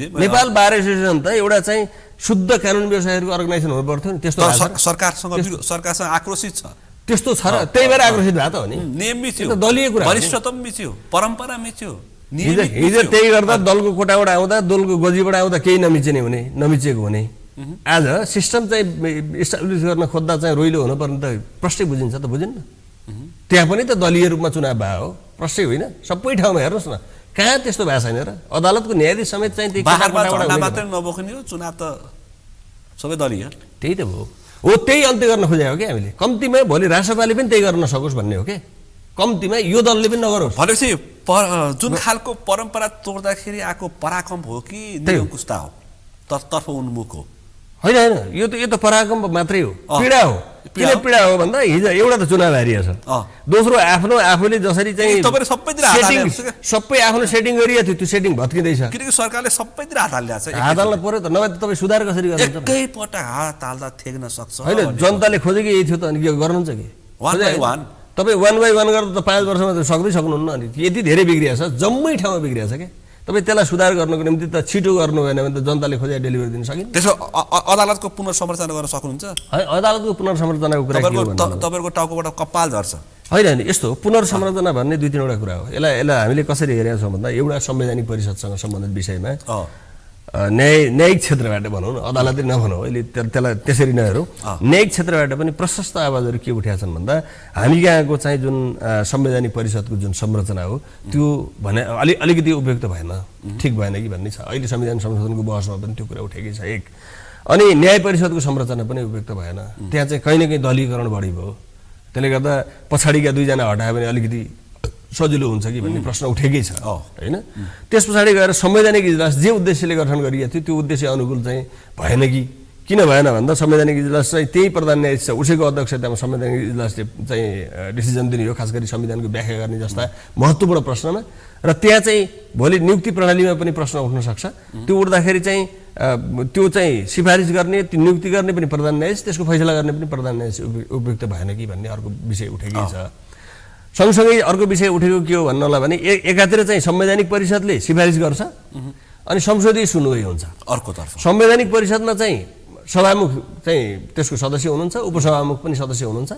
B: नेपाल बार एसोसिएसन त एउटा चाहिँ शुद्ध कानुन व्यवसायहरूको अर्गनाइजेसन हुनु पर्थ्यो नि। त्यस्तो
A: सरकारसँग आक्रोशित छ,
B: त्यस्तो छ र त्यही भएर आक्रोशित भएको त हो नि।
A: नियम मिच्यो,
B: दलीय कुरा,
A: वरिष्ठता मिच्यो, परम्परा मिच्यो।
B: हिजो त्यही गर्दा दलको कोटाबाट आउँदा, दलको गजीबाट आउँदा केही नमिचेको हुने। आज सिस्टम चाहिँ इस्टाब्लिस गर्न खोज्दा चाहिँ रोइलो हुनुपर्ने त प्रष्टै बुझिन्छ त, बुझिन्न? त्यहाँ पनि त दलीय रूपमा चुनाव भयो हो, प्रष्टै होइन। सबै ठाउँमा हेर्नुहोस् न, कहाँ त्यस्तो भएको छैन र। अदालतको न्यायाधीश समेत चाहिँ
A: मात्रै नबोक्ने हो, चुनाव त सबै दलीय।
B: त्यही त हो, त्यही अन्त्य गर्न खोजेको क्या हामीले। कम्तीमा भोलि राष्ट्रपालले पनि त्यही गर्न सकोस् भन्ने हो क्या। कम्तीमा यो दलले पनि नगरोस्
A: भनेपछि जुन खालको परम्परा तोड्दाखेरि आएको पराक्रम हो कि निरङ्कुशता हो, तर्फ उन्मुख हो?
B: होइन होइन, यो त पराक्रम मात्रै हो, पीडा हो। किन पीडा हो भन्दा हिजो एउटा त चुनाव हारिएछ, दोस्रो आफूले जसरी चाहिँ सबै आफ्नो सेटिङ गरिएको थियो त्यो सेटिङ भत्किँदैछ।
A: किनकि सरकारले सबैतिर हात हालिरहेको छ।
B: हात हाल्न पर्यो त, नभए त तपाईँ सुधार कसरी गर्नुहुन्छ?
A: एकैपटक हात हाल्दा ठेक्न सक्छ
B: होइन। जनताले खोजेको यही थियो त, अनि के गर्नुहुन्छ कि? तपाईँ 1 by 1 गरेर त 5 वर्षमा त सक्नुहुन्न। अनि यति धेरै बिग्रिएछ, जम्मै ठाउँमा बिग्रिएछ क्या। तपाईँ त्यसलाई सुधार गर्नको निम्ति त छिटो गर्नु भएन भने त जनताले खोजेर डेलिभरी दिन सकिन्छ।
A: त्यसो अदालतको पुनर्संरचना गर्न सक्नुहुन्छ?
B: अदालतको पुनर्संरचनाको कुरा के हो भन्दा
A: तपाईँको टाउकोबाट कपाल झर्छ।
B: होइन होइन, यस्तो पुनर्संरचना भन्ने 2-3 कुरा हो। यसलाई हामीले कसरी हेरेका छौँ भन्दा एउटा संवैधानिक परिषदसँग सम्बन्धित विषयमा न्यायिक क्षेत्रबाट भनौँ न, अदालतले नभनौँ, अहिले त्यसलाई त्यसरी नहेरौँ। न्यायिक क्षेत्रबाट पनि प्रशस्त आवाजहरू के उठेका छन् भन्दा हामी यहाँको चाहिँ जुन संवैधानिक परिषदको जुन संरचना हो त्यो भने अलिकति उपयुक्त भएन, ठिक भएन कि भन्ने छ। अहिले संविधान संशोधनको बहसमा पनि त्यो कुरा उठेकै छ एक। अनि न्याय परिषदको संरचना पनि उपयुक्त भएन, त्यहाँ चाहिँ कहीँ न कहीँ दलीयकरण बढी भयो। त्यसले गर्दा पछाडिका 2 जना हटायो भने अलिकति सजिलो हुन्छ कि भन्ने प्रश्न उठेकै छ होइन। त्यस पछाडि गएर संवैधानिक इजलास जे उद्देश्यले गठन गरिएको थियो त्यो उद्देश्य अनुकूल चाहिँ भएन कि? किन भएन भन्दा संवैधानिक इजलास चाहिँ त्यही प्रधान न्यायाधीश छ, उसैको अध्यक्षतामा संवैधानिक इजलासले चाहिँ डिसिजन दिने हो, खास गरी संविधानको व्याख्या गर्ने जस्ता महत्त्वपूर्ण प्रश्नमा। र त्यहाँ चाहिँ भोलि नियुक्ति प्रणालीमा पनि प्रश्न उठ्न सक्छ। त्यो उठ्दाखेरि चाहिँ त्यो चाहिँ सिफारिस गर्ने, त्यो नियुक्ति गर्ने पनि प्रधान न्यायाधीश, त्यसको फैसला गर्ने पनि प्रधान न्यायाधीश उपयुक्त भएन कि भन्ने अर्को विषय उठेकै छ। सँगसँगै अर्को विषय उठेको के हो भन्नलाई भने एकातिर चाहिँ संवैधानिक परिषदले सिफारिस गर्छ अनि संसदीय सुनवाई हुन्छ।
A: अर्कोतर्फ
B: संवैधानिक परिषदमा चाहिँ सभामुख चाहिँ त्यसको सदस्य हुनुहुन्छ, उपसभामुख पनि सदस्य हुनुहुन्छ।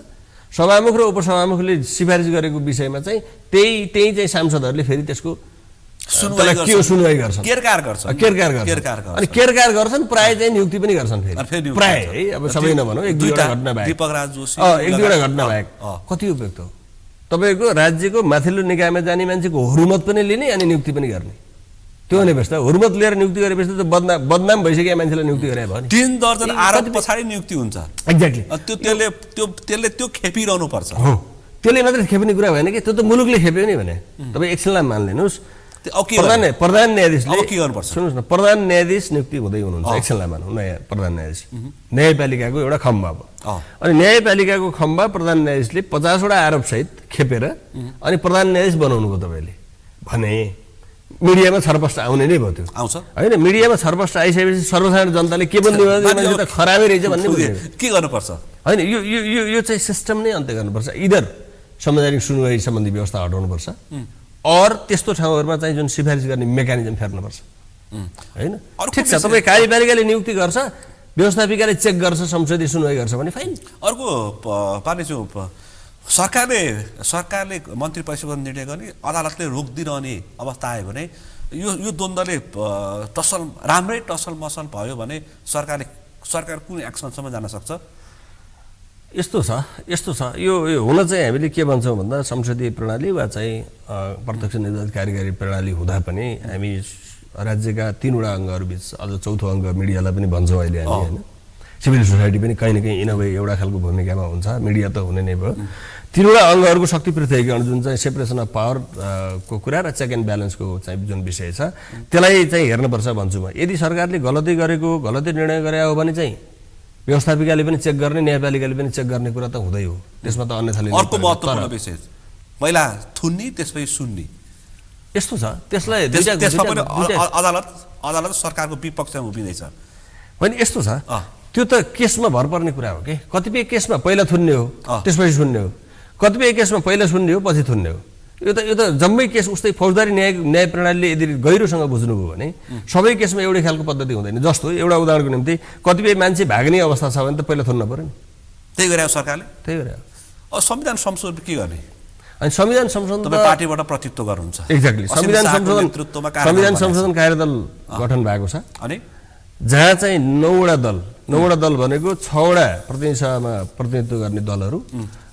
B: सभामुख र उपसभामुखले सिफारिस गरेको विषयमा चाहिँ त्यही चाहिँ सांसदहरूले फेरि त्यसको सुनवाई गर्छन्,
A: केरकार गर्छन्।
B: अनि केरकार गर्छन्, प्राय चाहिँ नियुक्ति पनि गर्छन् फेरि, प्राय है, अब सबै नभनौँ, 1-2 घटना बाहेक,
A: दीपक राज जोशी
B: 1-2 घटना बाहेक कति उपयुक्त हो? तपाईँको राज्यको माथिल्लो निकायमा जाने मान्छेको हुर्मत पनि लिने अनि नियुक्ति पनि गर्ने, त्यो हुने व्यवस्था। हुर्मत लिएर नियुक्ति गरेपछि त बदनाम भइसकेका मान्छेलाई नियुक्ति गरे भयो नि।
A: 3 दर्जन आरोप पछाडि नियुक्ति हुन्छ।
B: एक्ज्याक्टली,
A: त्यसले त्यो खेपिरहनु पर्छ।
B: हो, त्यसले मात्रै खेप्ने कुरा भएन कि, त्यो त मुलुकले खेप्यो नि भने। तपाईँ एकछिनलाई मानिलिनुहोस्, प्रधान न्यायाधीशले
A: के गर्नुपर्छ?
B: सुन्नुहोस् न, प्रधान न्यायाधीश नियुक्ति हुँदै हुनुहुन्छ, एकछिनलाई मानौँ, नयाँ प्रधान न्यायाधीश न्यायपालिकाको एउटा खम्बा भयो। अनि न्यायपालिकाको खम्बा प्रधान न्यायाधीशले 50वटा आरोपसहित खेपेर अनि प्रधान न्यायाधीश बनाउनुभयो तपाईँले भने मिडियामा छरपष्ट आउने नै भयो। त्यो
A: आउँछ
B: होइन, मिडियामा छरपष्ट आइसकेपछि सर्वसाधारण जनताले के भन्ने भयो त खराबै रहेछ भन्ने
A: के गर्नुपर्छ? होइन,
B: यो चाहिँ सिस्टम नै अन्त्य गर्नुपर्छ। इधर संवैधानिक सुनवाई सम्बन्धी व्यवस्था हटाउनुपर्छ और त्यस्तो ठाउँहरूमा चाहिँ जुन सिफारिस गर्ने मेकानिजम फेर्नुपर्छ होइन। ठिक छ, तपाईँ कार्यपालिकाले नियुक्ति गर्छ, व्यवस्थापिकाले चेक गर्छ, संसदीय सुनवाई गर्छ भने फाइन।
A: अर्को पार्नेछु, सरकारले मन्त्री परिषद निर्णय गर्ने, अदालतले रोकिदिरहने अवस्था आयो भने यो द्वन्द्वले राम्रै टसल मसल भयो भने सरकार कुन एक्सनसम्म जान सक्छ?
B: यस्तो छ यो हुन चाहिँ हामीले के भन्छौँ भन्दा संसदीय प्रणाली वा चाहिँ प्रत्यक्ष निर्वाचित कार्यकारी प्रणाली हुँदा पनि हामी राज्यका 3वटा अङ्गहरू बिच अझ चौथो अङ्ग मिडियालाई पनि भन्छौँ अहिले हामी होइन। सिभिल सोसाइटी पनि कहीँ न कहीँ इन अ वे एउटा खालको भूमिकामा हुन्छ, मिडिया त हुने नै भयो। 3वटा अङ्गहरूको शक्ति पृथकीकरण जुन चाहिँ सेपरेसन अफ पावर को कुरा र चेक एन्ड ब्यालेन्सको चाहिँ जुन विषय छ त्यसलाई चाहिँ हेर्नुपर्छ भन्छु म। यदि सरकारले गलती निर्णय गरे हो भने चाहिँ व्यवस्थापिकाले पनि चेक गर्ने, न्यायपालिकाले पनि चेक गर्ने कुरा त हुँदै हो, त्यसमा त अन्यथाले
A: अर्को महत्त्वपूर्ण विषय पहिला थुन्नी त्यसपछि सुन्नी
B: यस्तो छ। त्यसलाई
A: त्यसमा पनि अदालत सरकारको विपक्षमा उभिँदैछ
B: होइन। यस्तो छ त्यो त केसमा भर पर्ने कुरा हो कि कतिपय केसमा पहिला थुन्ने हो त्यसपछि सुन्ने हो, कतिपय केसमा पहिला सुन्ने हो पछि थुन्ने हो। यो त जम्मै केस उस्तै फौजदारी न्याय प्रणालीले यदि गहिरोसँग बुझ्नुभयो भने सबै केसमा एउटै खालको पद्धति हुँदैन। जस्तो एउटा उदाहरणको निम्ति कतिपय मान्छे भाग्ने अवस्था छ भने त पहिला थुन्न पर्यो नि,
A: त्यही गरे सरकारले
B: त्यही गरे।
A: संविधान संशोधन के गर्ने?
B: अनि संविधान संशोधन
A: पार्टीबाट प्रतित्व गर्नुहुन्छ।
B: एक्ज्याक्टली संविधान संशोधन कार्यदल गठन भएको छ
A: अनि
B: जहाँ चाहिँ 9वटा दल भनेको 6वटा प्रतिनिधि सभामा प्रतिनिधित्व गर्ने दलहरू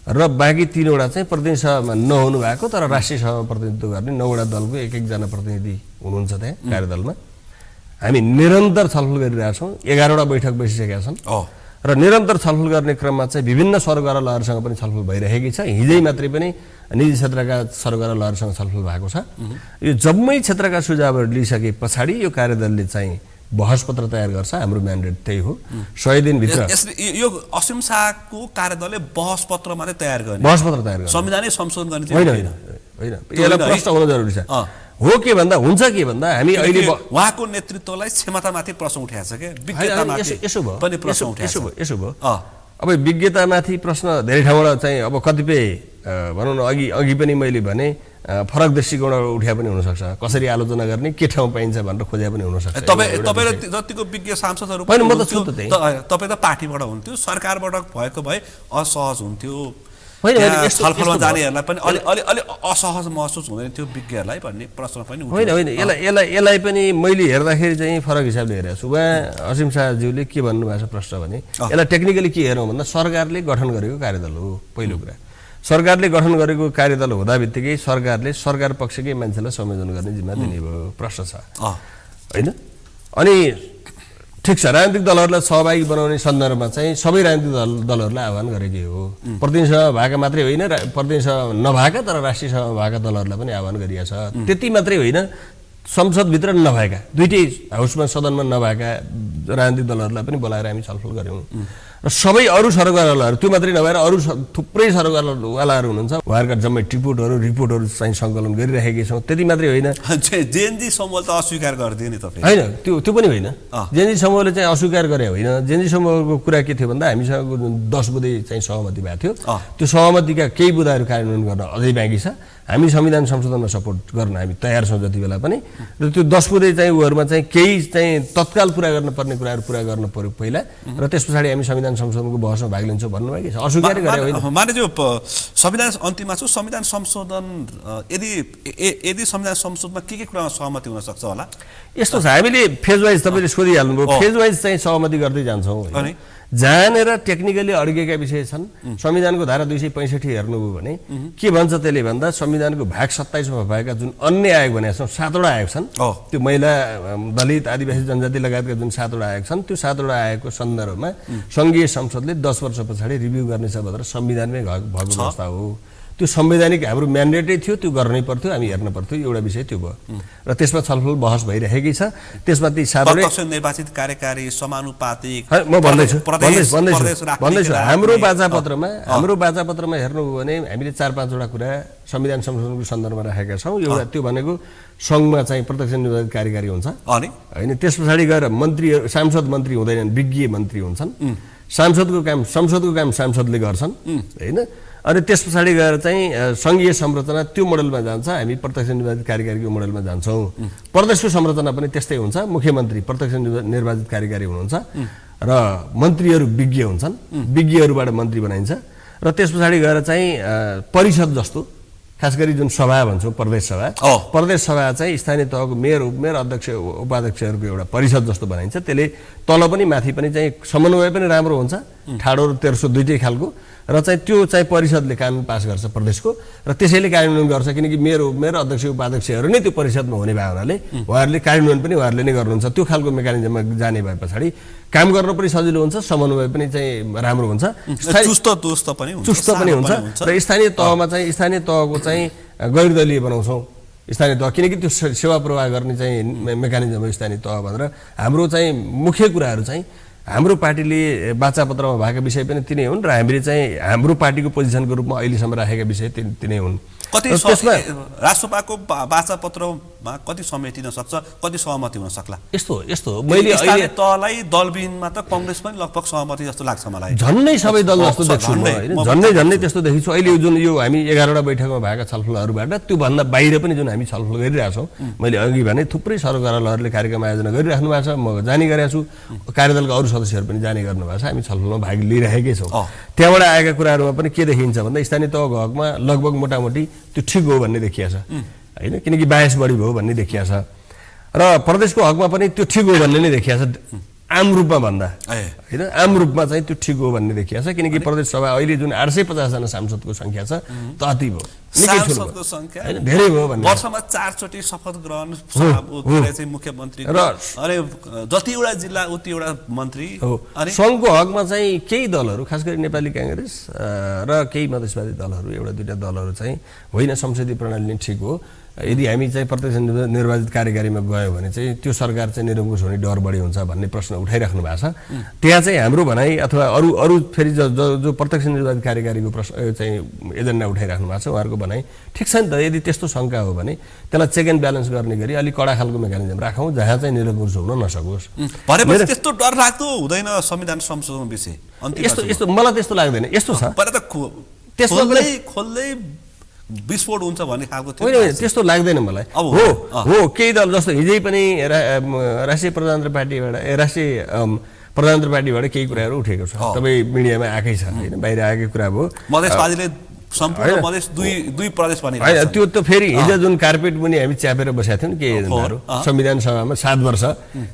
B: र बाँकी 3वटा चाहिँ प्रतिनिधि सभामा नहुनु भएको तर राष्ट्रिय सभामा प्रतिनिधित्व गर्ने 9वटा दलको एक जना प्रतिनिधि हुनुहुन्छ त्यहाँ कार्यदलमा। हामी निरन्तर छलफल गरिरहेछौँ, 11वटा बैठक बसिसकेका छन् र निरन्तर छलफल गर्ने क्रममा चाहिँ विभिन्न सरोकार लहरसँग पनि छलफल भइरहेकी छ। हिजै मात्रै पनि निजी क्षेत्रका सरोकार लहरसँग छलफल भएको छ। यो जम्मै क्षेत्रका सुझावहरू लिइसके पछाडि यो कार्यदलले चाहिँ बहस पत्र तयार गर्छ। हाम्रो म्यान्डेट त्यही हो, 100 दिनभित्र।
A: यो असीम शाहको कार्यदलले बहस पत्र मात्रै तयार गर्ने, संविधानै संशोधन गर्ने
B: होइन। यसलाई प्रश्न हुन जरुरी छ। हो के भन्दा हुन्छ के भन्दा हामी अहिले
A: उहाँको नेतृत्वलाई क्षमतामाथि प्रश्न उठाएको छ के विज्ञतामाथि पनि प्रश्न उठाएको छ।
B: यसो भयो अब विज्ञतामाथि प्रश्न धेरै ठाउँबाट चाहिँ अब कतिपय भनौँ न अघि पनि मैले भने फरक दृष्टिकोण उठ्या पनि हुनसक्छ, कसरी आलोचना गर्ने के ठाउँ पाइन्छ भनेर खोज्या पनि हुनसक्छ।
A: तपाईँ जतिको विज्ञ सांसदहरू
B: होइन म त छु त त्यही।
A: तपाईँ त पार्टीबाट हुन्थ्यो, सरकारबाट भएको भए असहज हुन्थ्यो,
B: होइन
A: छलफलमा जानेहरूलाई पनि अलि असहज महसुस हुँदैन थियो विज्ञहरूलाई भन्ने प्रश्न पनि
B: होइन। यसलाई पनि मैले हेर्दाखेरि चाहिँ फरक हिसाबले हेरेको छु। उहाँ असीम शाहज्यूले के भन्नुभएको छ प्रश्न भने यसलाई टेक्निकली के हेरौँ भन्दा सरकारले गठन गरेको कार्यदल हो। पहिलो कुरा सरकारले गठन गरेको कार्यदल हुँदा बित्तिकै सरकारले सरकार पक्षकै मान्छेलाई संयोजन गर्ने जिम्मा दिने भयो, प्रश्न छ होइन। अनि ठिक छ, राजनीतिक दलहरूलाई सहभागी बनाउने सन्दर्भमा चाहिँ सबै राजनीतिक दलहरूलाई आह्वान गरेकै हो। प्रतिनिधि सभा भएका मात्रै होइन, प्रतिनिधि सभा नभएका तर राष्ट्रिय सभा भएका दलहरूलाई पनि आह्वान गरिएको छ। त्यति मात्रै होइन, संसदभित्र नभएका दुईटै हाउसमा सदनमा नभएका राजनीतिक दलहरूलाई पनि बोलाएर हामी छलफल गऱ्यौँ र सबै अरू सरोकारवालाहरू त्यो मात्रै नभएर अरू थुप्रै सरोकारवालाहरू हुनुहुन्छ, उहाँहरूका जम्मै रिपोर्टहरू चाहिँ सङ्कलन गरिरहेकै छौँ। त्यति मात्रै होइन,
A: जेएनजी समूहले त अस्वीकार गरिदियो नि तपाईँ
B: होइन, त्यो पनि होइन। जेएनजी समूहले चाहिँ अस्वीकार गरे होइन। जेएनजी समूहको कुरा के थियो भन्दा हामीसँग 10 बुँदे चाहिँ सहमति भएको थियो। त्यो सहमतिका केही बुँदाहरू कार्यान्वयन गर्न अझै बाँकी छ। हामी संविधान संशोधनमा सपोर्ट गर्न हामी तयार छौँ जति बेला पनि। र त्यो 10 बुँदे चाहिँ उहरूमा चाहिँ केही चाहिँ तत्काल पुरा गर्नुपर्ने कुराहरू पुरा गर्नु पर्यो पहिला, र त्यस पछाडि हामी संविधान संशोधनको बहसमा भाग लिन्छौँ भन्नुभएको छ। अस्वीकार गरे होइन।
A: माने संविधान अन्तिममा छु संविधान संशोधन यदि संविधान संशोधनमा के कुरामा सहमति हुन सक्छ होला?
B: यस्तो छ, हामीले फेज वाइज तपाईँले सोधिहाल्नुभयो, फेज वाइज चाहिँ सहमति गर्दै जान्छौँ। जहाँनिर टेक्निकली अड्केका विषय छन्, संविधानको धारा 265 हेर्नुभयो भने के भन्छ त्यसले भन्दा संविधानको भाग 27मा भएका जुन अन्य आयोग भनेका छौँ 7वटा आयोग छन्, त्यो महिला, दलित, आदिवासी जनजाति लगायतका जुन 7वटा आयोग छन्, त्यो 7वटा आयोगको सन्दर्भमा सङ्घीय संसदले 10 वर्ष पछाडि रिभ्यू गर्नेछ भनेर संविधानमै भएको व्यवस्था हो। त्यो संवैधानिक हाम्रो म्यान्डेटै थियो, त्यो गर्नै पर्थ्यो, हामी हेर्न पर्थ्यो, एउटा विषय त्यो भयो। र त्यसमा छलफल बहस भइरहेकै छ। त्यसमा ती 7वटा
A: निर्वाचित कार्यकारी समानुपातिक
B: म भन्दैछु हाम्रो बाचापत्रमा हेर्नुभयो भने हामीले 4-5वटा कुरा संविधान संशोधनको सन्दर्भमा राखेका छौँ। एउटा त्यो भनेको सङ्घमा चाहिँ प्रत्यक्ष निर्वाचित कार्यकारी हुन्छ होइन, त्यस पछाडि गएर मन्त्रीहरू सांसद मन्त्री हुँदैनन्, विज्ञ मन्त्री हुन्छन्। संसदको काम सांसदले गर्छन् होइन। अनि त्यस पछाडि गएर चाहिँ सङ्घीय संरचना त्यो मोडलमा जान्छ, हामी प्रत्यक्ष निर्वाचित कार्यकारीको मोडलमा जान्छौँ। प्रदेशको संरचना पनि त्यस्तै हुन्छ, मुख्यमन्त्री प्रत्यक्ष निर्वाचित कार्यकारी हुनुहुन्छ र मन्त्रीहरू विज्ञ हुन्छन्, विज्ञहरूबाट मन्त्री बनाइन्छ। र त्यस पछाडि गएर चाहिँ परिषद जस्तो खास गरी जुन सभा भन्छौँ प्रदेश सभा, प्रदेश सभा चाहिँ स्थानीय तहको मेयर अध्यक्ष उपाध्यक्षहरूको एउटा परिषद जस्तो बनाइन्छ। त्यसले तल पनि माथि पनि चाहिँ समन्वय पनि राम्रो हुन्छ, ठाडो र तेर्सो दुईटै खालको, र चाहिँ त्यो चाहिँ परिषदले कानुन पास गर्छ प्रदेशको, र त्यसैले कार्यान्वयन गर्छ। किनकि मेयर अध्यक्ष उपाध्यक्षहरू नै त्यो परिषदमा हुने भए हुनाले उहाँहरूले कार्यान्वयन पनि उहाँहरूले नै गर्नुहुन्छ। त्यो खालको मेकानिजममा जाने भए पछाडि काम गर्न पनि सजिलो हुन्छ, समन्वय पनि चाहिँ राम्रो हुन्छ,
A: चुस्त पनि
B: हुन्छ। र स्थानीय तहमा चाहिँ स्थानीय तहको चाहिँ गैरदलीय बनाउँछौँ स्थानीय तह, किनकि त्यो सेवा प्रवाह गर्ने चाहिँ मेकानिजम हो स्थानीय तह भनेर। हाम्रो चाहिँ मुख्य कुराहरू चाहिँ हाम्रो पार्टीले वाचापत्रमा भएका विषय पनि तिनै हुन्, र हामीले चाहिँ हाम्रो पार्टीको पोजिसनको रूपमा अहिलेसम्म राखेका विषय तिनै हुन्।
A: कति राष्ट्रसभाको वाचापत्रमा कति समेटिन सक्छ, कति सहमति हुन सक्ला?
B: यस्तो मैले
A: अहिले तहलाई दलबिनमा त कांग्रेस पनि लगभग सहमति जस्तो लाग्छ मलाई।
B: झन्नै सबै दल जस्तो देख्छु म हैन, झन्नै त्यस्तो देखिछु। अहिले जुन यो हामी 11वटा बैठकमा भएका छलफलहरूबाट त्यो भन्दा बाहिर पनि जुन हामी छलफल गरिरहेका छौँ, मैले अघि भने थुप्रै सरकारहरूले कार्यक्रम आयोजना गरिराख्नु भएको छ, म जाने गरेको छु, कार्यदलका अरू सदस्यहरू पनि जाने गर्नु भएको छ, हामी छलफलमा भाग लिइरहेकै छौँ। त्यहाँबाट आएका कुराहरूमा पनि के देखिन्छ भन्दा स्थानीय तहको हकमा लगभग मोटामोटी त्यो ठिक हो भन्ने देखिया छ हैन, किनकि बायस बढी भयो भन्ने देखिया छ, र प्रदेशको हकमा पनि त्यो ठिक हो भन्ने नै देखिया छ आम रूपमा भन्दा हैन। आम रूपमा चाहिँ त्यो ठिक हो भन्ने देखिया छ, किनकि प्रदेश सभा अहिले जुन 850 जना सांसदको संख्या छ त अति भयो,
A: सांसदको संख्या
B: धेरै भयो भन्ने।
A: वर्षमा 4 चोटि शपथ ग्रहण चाहिँ मुख्यमन्त्री, अनि जतिवटा जिल्ला उतिवटा मन्त्री।
B: अनि संघको हकमा चाहिँ केही दलहरू, खास गरी नेपाली कांग्रेस र केही मधेसवादी दलहरू, एउटा दुईटा दलहरू चाहिँ होइन संसदीय प्रणाली नै ठिक हो, यदि हामी चाहिँ प्रत्यक्ष निर्वाचित कार्यकारीमा गयो भने चाहिँ त्यो सरकार चाहिँ निरङ्कुश हुने डर बढी हुन्छ भन्ने प्रश्न उठाइराख्नु भएको छ। त्यहाँ चाहिँ हाम्रो भनाइ अथवा अरू फेरि जो प्रत्यक्ष निर्वाचित कार्यकारीको प्रश्न चाहिँ एजेन्डा उठाइराख्नु भएको छ, उहाँहरूको भनाइ ठिक छ नि त। यदि त्यस्तो शङ्का हो भने त्यसलाई चेक एन्ड ब्यालेन्स गर्ने गरी अलिक कडा खालको मेकानिजम राखौँ जहाँ चाहिँ निरङ्कुश हुन नसकोस्।
A: त्यस्तो डर लाग्दो हुँदैन संविधान संशोधन विषय?
B: यस्तो मलाई त्यस्तो लाग्दैन। यस्तो छ
A: खोल्दै विस्फोट हुन्छ भन्ने खालको
B: होइन, त्यस्तो लाग्दैन मलाई। हो केही दल जस्तो हिजै पनि राष्ट्रिय प्रजातन्त्र पार्टीबाट केही कुराहरू उठेको छ, तपाईँ मिडियामा आएकै छ होइन, बाहिर आएकै कुरा भयो।
A: मधेसवादीले सम्पूर्ण मधेस दुई प्रदेश बनिरहेको
B: होइन, त्यो त फेरि हिजो जुन कार्पेट मुनि हामी च्यापेर बसेका थियौँ के एजेन्डाहरू संविधान सभामा 7 वर्ष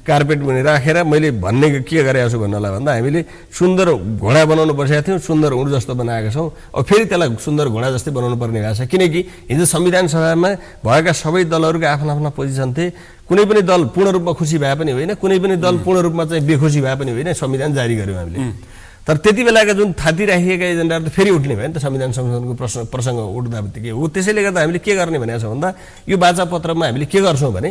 B: कार्पेट मुनि राखेर मैले भन्ने के गरेको छु भन्नलाई भन्दा हामीले सुन्दर घोडा बनाउनु बसेका थियौँ, सुन्दर उँट जस्तो बनाएका छौँ, अब फेरि त्यसलाई सुन्दर घोडा जस्तै बनाउनु पर्ने भएको छ। किनकि हिजो संविधान सभामा भएका सबै दलहरूका आफ्ना आफ्ना पोजिसन थिए, कुनै पनि दल पूर्ण रूपमा खुसी भए पनि होइन, कुनै पनि दल पूर्ण रूपमा चाहिँ बेखुसी भए पनि होइन, संविधान जारी गर्यौँ हामीले। तर त्यति बेलाका जुन थाती राखिएका एजेन्डाहरू त फेरि उठ्ने भयो नि त संविधान संशोधनको प्रसङ्ग उठ्दा बित्तिकै हो। त्यसैले गर्दा हामीले के गर्ने भनेको छ भन्दा यो वाचापत्रमा हामीले के गर्छौँ भने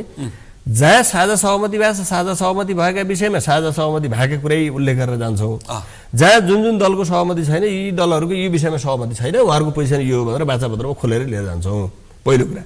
B: जहाँ साझा सहमति भएको छ, साझा सहमति भएका विषयमा साझा सहमति भएका कुरै उल्लेख गरेर जान्छौँ। जहाँ जुन दलको सहमति छैन, यी दलहरूको यो विषयमा सहमति छैन, उहाँहरूको पोजिसन यो हो भनेर वाचापत्रमा खोलेर लिएर जान्छौँ। पहिलो कुरा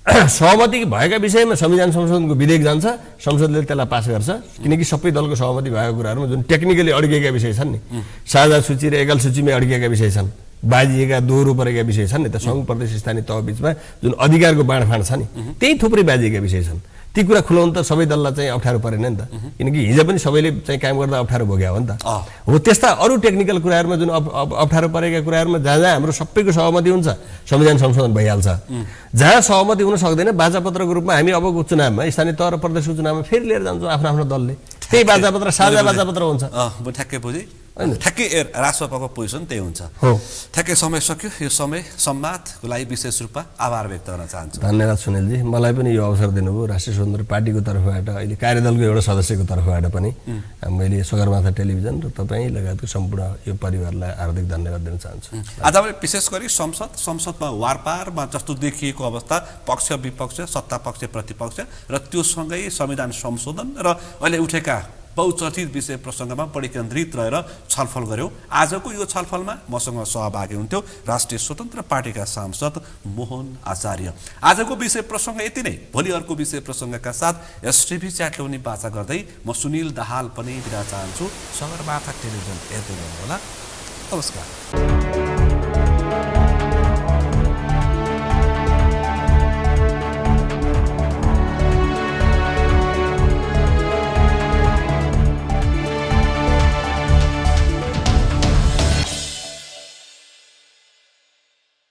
B: सहमति भएका विषयमा संविधान संशोधनको विधेयक जान्छ, संसदले त्यसलाई पास गर्छ, किनकि सबै दलको सहमति भएको कुराहरूमा जुन टेक्निकली अड्किएका विषय छन् नि, साझा सूची र एकल सूचीमै अड्किएका विषय छन्, बाजिएका दोहोरो परेका विषय छन् नि त, सङ्घ प्रदेश स्थानीय तह बिचमा जुन अधिकारको बाँडफाँड छ नि, त्यही थुप्रै बाजिएका विषय छन्। ती कुरा खुलाउनु त सबै दललाई चाहिँ अप्ठ्यारो परेन नि त, किनकि हिजो पनि सबैले चाहिँ काम गर्दा अप्ठ्यारो भोग्यो हो नि त। हो त्यस्ता अरू टेक्निकल कुराहरूमा जुन अप्ठ्यारो परेका कुराहरूमा जहाँ जहाँ हाम्रो सबैको सहमति हुन्छ संविधान संशोधन भइहाल्छ। जहाँ सहमति हुन सक्दैन वाचापत्रको रूपमा हामी अबको चुनावमा स्थानीय तह र प्रदेशको चुनावमा फेरि लिएर जान्छौँ आफ्नो आफ्नो दलले, त्यही वाचापत्र साझा वाचापत्र हुन्छ।
A: ठ्याक्कै बुझेँ, ठ्याक्कै राष्ट्रसभाको पोजिसन त्यही हुन्छ। ठ्याक्कै समय सक्यो, यो समय संवादको लागि विशेष रूपमा आभार व्यक्त गर्न चाहन्छु।
B: धन्यवाद सुनिलजी, मलाई पनि यो अवसर दिनुभयो। राष्ट्रिय स्वतन्त्र पार्टीको तर्फबाट अहिले कार्यदलको एउटा सदस्यको तर्फबाट पनि मैले सगरमाथा टेलिभिजन र तपाईँ लगायतको सम्पूर्ण यो परिवारलाई हार्दिक धन्यवाद दिन चाहन्छु।
A: आज मैले विशेष गरी संसदमा वारपारमा जस्तो देखिएको अवस्था, पक्ष विपक्ष, सत्ता पक्ष प्रतिपक्ष र त्यो सँगै संविधान संशोधन र अहिले उठेका बहुचर्चित विषय प्रसङ्गमा बढी केन्द्रित रहेर छलफल गऱ्यौँ। आजको यो छलफलमा मसँग सहभागी हुन्थ्यो राष्ट्रिय स्वतन्त्र पार्टीका सांसद मोहन आचार्य। आजको विषय प्रसङ्ग यति नै। भोलि अर्को विषय प्रसङ्गका साथ एसटिभी च्याटलाउने बाचा गर्दै म सुनिल दाहाल पनि बिदा चाहन्छु। सगरमाथा टेलिभिजन हेर्दै गर्नुहोला। नमस्कार।